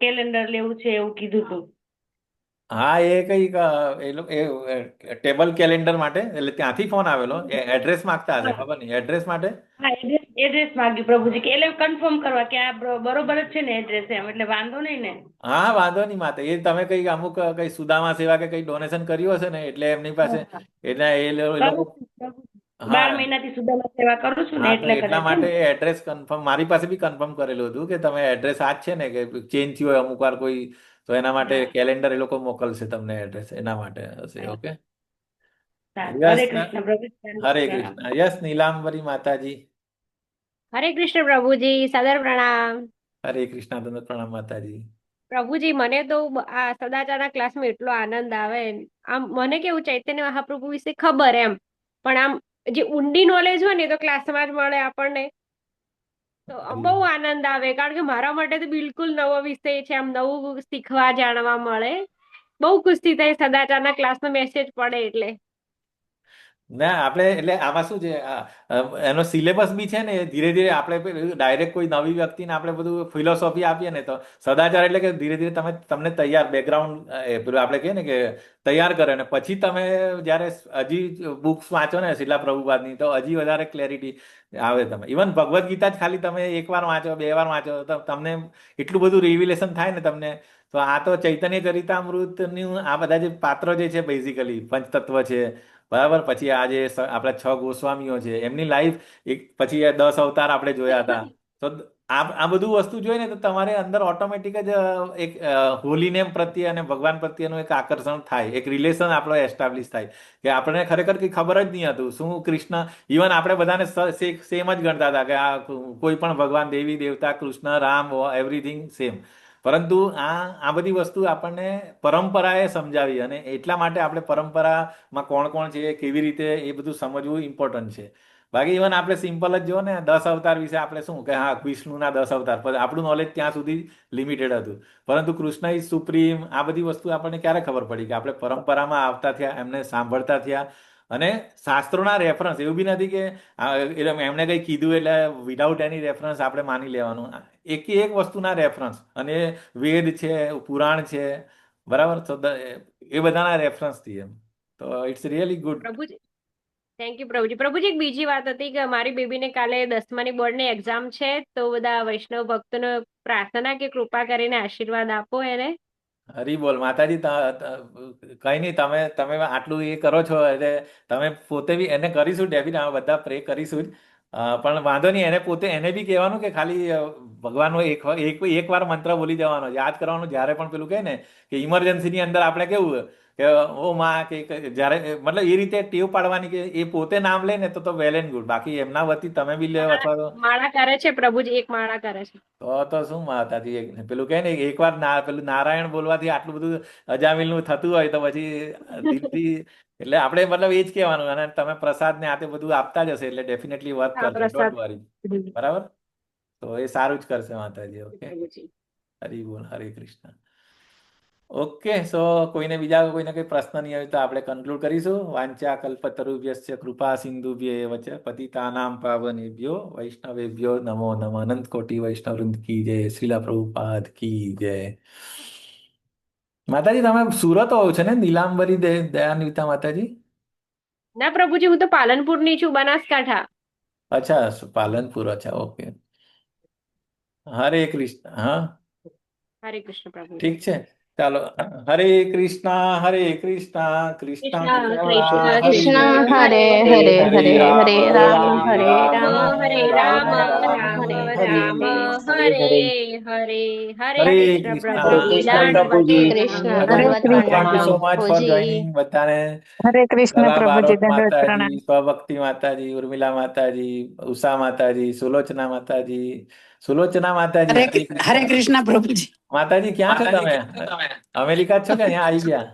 કેલેન્ડર લેવું છે એવું કીધું હતું. હા, એ કઈક ટેબલ કેલેન્ડર માટે, એટલે ત્યાંથી ફોન આવેલો. એ એડ્રેસ માંગતા હશે, હા, ખબર નહીં, એડ્રેસ માટે. હા, એડ્રેસ માંગ્યું પ્રભુજી કે એટલે કન્ફર્મ કરવા કે આ બરોબર જ છે ને એડ્રેસ એમ એટલે વાંધો નહીં ને. હા, વાંધો નહીં માતા. એ તમે કઈ અમુક કઈ સુદામા સેવા કે કઈ ડોનેશન કર્યું હશે ને, એટલે એમની પાસે, હા, એટલે એ કરું લોકો, છું, પ્રભુજી. હા 12 મહિનાથી સુદામા સેવા કરું છું ને હા, તો એટલે એટલા કદાચ છે માટે ને. એડ્રેસ કન્ફર્મ મારી પાસે બી કન્ફર્મ કરેલું હતું કે તમે એડ્રેસ આ જ છે ને, કે ચેન્જ થયું હોય અમુક વાર કોઈ, તો એના માટે હા, કેલેન્ડર એ લોકો મોકલશે તમને એડ્રેસ, એના માટે હશે. હા, ઓકે. સારું. યસ. હરે કૃષ્ણ પ્રભુજી. હરે પ્રણામ. કૃષ્ણ. યસ, નીલાંબરી માતાજી. હરે કૃષ્ણ પ્રભુજી, સાદર પ્રણામ. હરે કૃષ્ણ. તમને પ્રણામ માતાજી. પ્રભુજી, મને તો આ સદાચારના ક્લાસમાં એટલો આનંદ આવે. આમ મને કેવું ચૈતન્ય મહાપ્રભુ વિશે ખબર એમ, પણ આમ જે ઊંડી નોલેજ હોય ને એ તો ક્લાસમાં જ મળે આપણને. તો હરી બહુ આનંદ આવે, કારણ કે મારા માટે તો બિલકુલ નવો વિષય છે, આમ નવું શીખવા જાણવા મળે. બહુ ખુશી થાય સદાચારના ક્લાસનો મેસેજ પડે એટલે. ના, આપણે એટલે આમાં શું છે, એનો સિલેબસ બી છે ને, એ ધીરે ધીરે આપણે ડાયરેક્ટ કોઈ નવી વ્યક્તિને આપણે બધું ફિલોસોફી આપીએ ને, તો સદાચાર એટલે કે ધીરે ધીરે તમને તૈયાર બેકગ્રાઉન્ડ, પેલું આપણે કહીએ ને કે તૈયાર કરે ને પછી તમે જ્યારે હજી બુક્સ વાંચો ને શીલા પ્રભુપાદની, તો હજી વધારે ક્લેરિટી આવે. તમે ઇવન ભગવદ્ ગીતા જ ખાલી તમે એકવાર વાંચો, 2 વાર વાંચો, તો તમને એટલું બધું રિવિલેશન થાય ને તમને. તો આ તો ચૈતન્ય ચરિતામૃતનું આ બધા જે પાત્રો જે છે, બેઝિકલી પંચતત્વ છે, બરાબર. પછી આ જે આપણા 6 ગોસ્વામીઓ છે, એમની લાઈફ, પછી એ 10 અવતાર આપણે જોયા હતા. તો આ બધું વસ્તુ જોઈને તો તમારે અંદર ઓટોમેટિક જ એક હોલી નેમ પ્રત્યે અને ભગવાન પ્રત્યેનું એક આકર્ષણ થાય, એક રિલેશન આપણો એસ્ટાબ્લિશ થાય, કે આપણને ખરેખર કંઈ ખબર જ નહીં હતું શું કૃષ્ણ. ઇવન આપણે બધાને સેમ જ ગણતા હતા કે આ કોઈ પણ ભગવાન, દેવી દેવતા, કૃષ્ણ, રામ, એવરીથિંગ સેમ. પરંતુ આ બધી વસ્તુ આપણને પરંપરાએ સમજાવી, અને એટલા માટે આપણે પરંપરામાં કોણ કોણ છે, કેવી રીતે, એ બધું સમજવું ઇમ્પોર્ટન્ટ છે. બાકી ઇવન આપણે સિમ્પલ જ જો ને 10 અવતાર વિશે આપણે શું કે હા વિષ્ણુના 10 અવતાર, પણ આપણું નોલેજ ત્યાં સુધી લિમિટેડ હતું. પરંતુ કૃષ્ણ ઇઝ સુપ્રીમ, આ બધી વસ્તુ આપણને ક્યારે ખબર પડી કે આપણે પરંપરામાં આવતા થયા, એમને સાંભળતા થયા. અને શાસ્ત્રોના રેફરન્સ એવું બી નથી કે એમણે કંઈ કીધું એટલે વિધાઉટ એની રેફરન્સ આપણે માની લેવાનું. એક વસ્તુના રેફરન્સ, અને વેદ છે, પુરાણ છે, બરાબર. તો એ બધાના રેફરન્સથી એમ, તો ઇટ્સ રિયલી ગુડ. પ્રભુજી, થેન્ક યુ પ્રભુજી. પ્રભુજી, એક બીજી વાત હતી કે મારી બેબીને કાલે 10માની બોર્ડની એક્ઝામ છે, તો બધા વૈષ્ણવ ભક્તોને પ્રાર્થના કે કૃપા કરીને આશીર્વાદ આપો એને. હરી બોલ માતાજી. કઈ નહીં, તમે તમે આટલું એ કરો છો એટલે તમે પોતે બી એને કરીશું, ડેફિનેટ અમે બધા પ્રે કરીશું જ. પણ વાંધો નહીં, એને બી કહેવાનું કે ખાલી ભગવાનનો એક વાર મંત્ર બોલી જવાનો, યાદ કરવાનું. જ્યારે પણ પેલું કહે ને કે ઇમરજન્સીની અંદર આપણે કેવું કે ઓ માં, કે જ્યારે મતલબ એ રીતે ટેવ પાડવાની કે એ પોતે નામ લે ને તો વેલ એન્ડ ગુડ. બાકી એમના વતી તમે બી લે અથવા તો માળા કરે છે પ્રભુજી, એક માળા કરે છે. શું માતાજી, પેલું કહે ને એકવાર પેલું નારાયણ બોલવાથી આટલું બધું અજામિલનું થતું હોય, તો પછી દિલથી, એટલે આપણે મતલબ એ જ કહેવાનું. અને તમે પ્રસાદ ને આ તે બધું આપતા જ હશે, એટલે ડેફિનેટલી વર્ક હા, કરશે, પ્રસાદ. Don't worry. બરાબર. તો એ સારું જ કરશે માતાજી. ઓકે. પ્રભુજી. હરી બોલ. હરે કૃષ્ણ. ઓકે. સો કોઈને કઈ પ્રશ્ન નહીં હોય તો આપણે કન્ક્લુડ કરીશું. વાંચા કલ્પતરુભ્યશ્ચ કૃપા સિંધુભ્ય એવ ચ પતિતાનામ પાવનેભ્યો વૈષ્ણવેભ્યો નમો નમઃ. અનંત કોટી વૈષ્ણવવૃંદ કી જય. શ્રીલા પ્રભુપાદ કી જય. માતાજી, તમે સુરત હોવ છો ને, નીલાંબરી દયાન્વિતા માતાજી? ના પ્રભુજી, હું તો પાલનપુરની છું, બનાસકાંઠા. અચ્છા, પાલનપુર. અચ્છા, ઓકે. હરે કૃષ્ણ. હા, હરે કૃષ્ણ પ્રભુજી. ઠીક છે. ચાલો. હરે કૃષ્ણ. હરે કૃષ્ણ. કૃષ્ણ કૃષ્ણ કૃષ્ણ કૃષ્ણ હરે કૃષ્ણ કૃષ્ણ હરે, હરે હરે હરે હરે હરે રામ, હરે રામ હરે હરે રામ, રામ હરે રામ રામ રામ, રામ હરે રામ હરે. હરે હરે. હરે હરે કૃષ્ણ કૃષ્ણ. હરે પ્રભુજી, કૃષ્ણ દંડવત હરે પ્રણામ. કૃષ્ણ બધાને દંડવત થેન્ક યુ પ્રણામ સો મચ ફોર પ્રભુજી. જોઈનિંગ બધાને. હરે કૃષ્ણ કલા પ્રભુજી, બારોટ દંડવત માતાજી, પ્રણામ. સ્વભક્તિ માતાજી, ઉર્મિલા માતાજી, ઉષા માતાજી, સુલોચના માતાજી, સુલોચના માતાજી. હરે હરે કૃષ્ણ. કૃષ્ણ પ્રભુજી. માતાજી ક્યાં છો તમે? અમેરિકા જ છો કે અહીંયા આવી ગયા?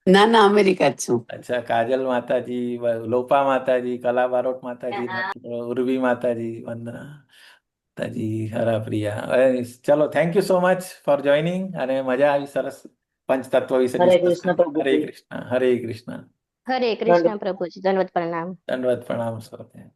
ના ના અમેરિકા જ છું. અચ્છા, કાજલ માતાજી, લોપા માતાજી, કલા બારોટ માતાજી, ઉર્વી માતાજી, વંદના માતાજી, હરાપ્રિયા. ચલો, thank you so much for joining, અને મજા આવી, સરસ પંચતત્વ વિશે હરે ડિસ્કસ કૃષ્ણ કરી. હરે પ્રભુજી. કૃષ્ણ, હરે કૃષ્ણ. હરે કૃષ્ણ પ્રભુજી, દંડવત પ્રણામ. દંડવત પ્રણામ સૌને.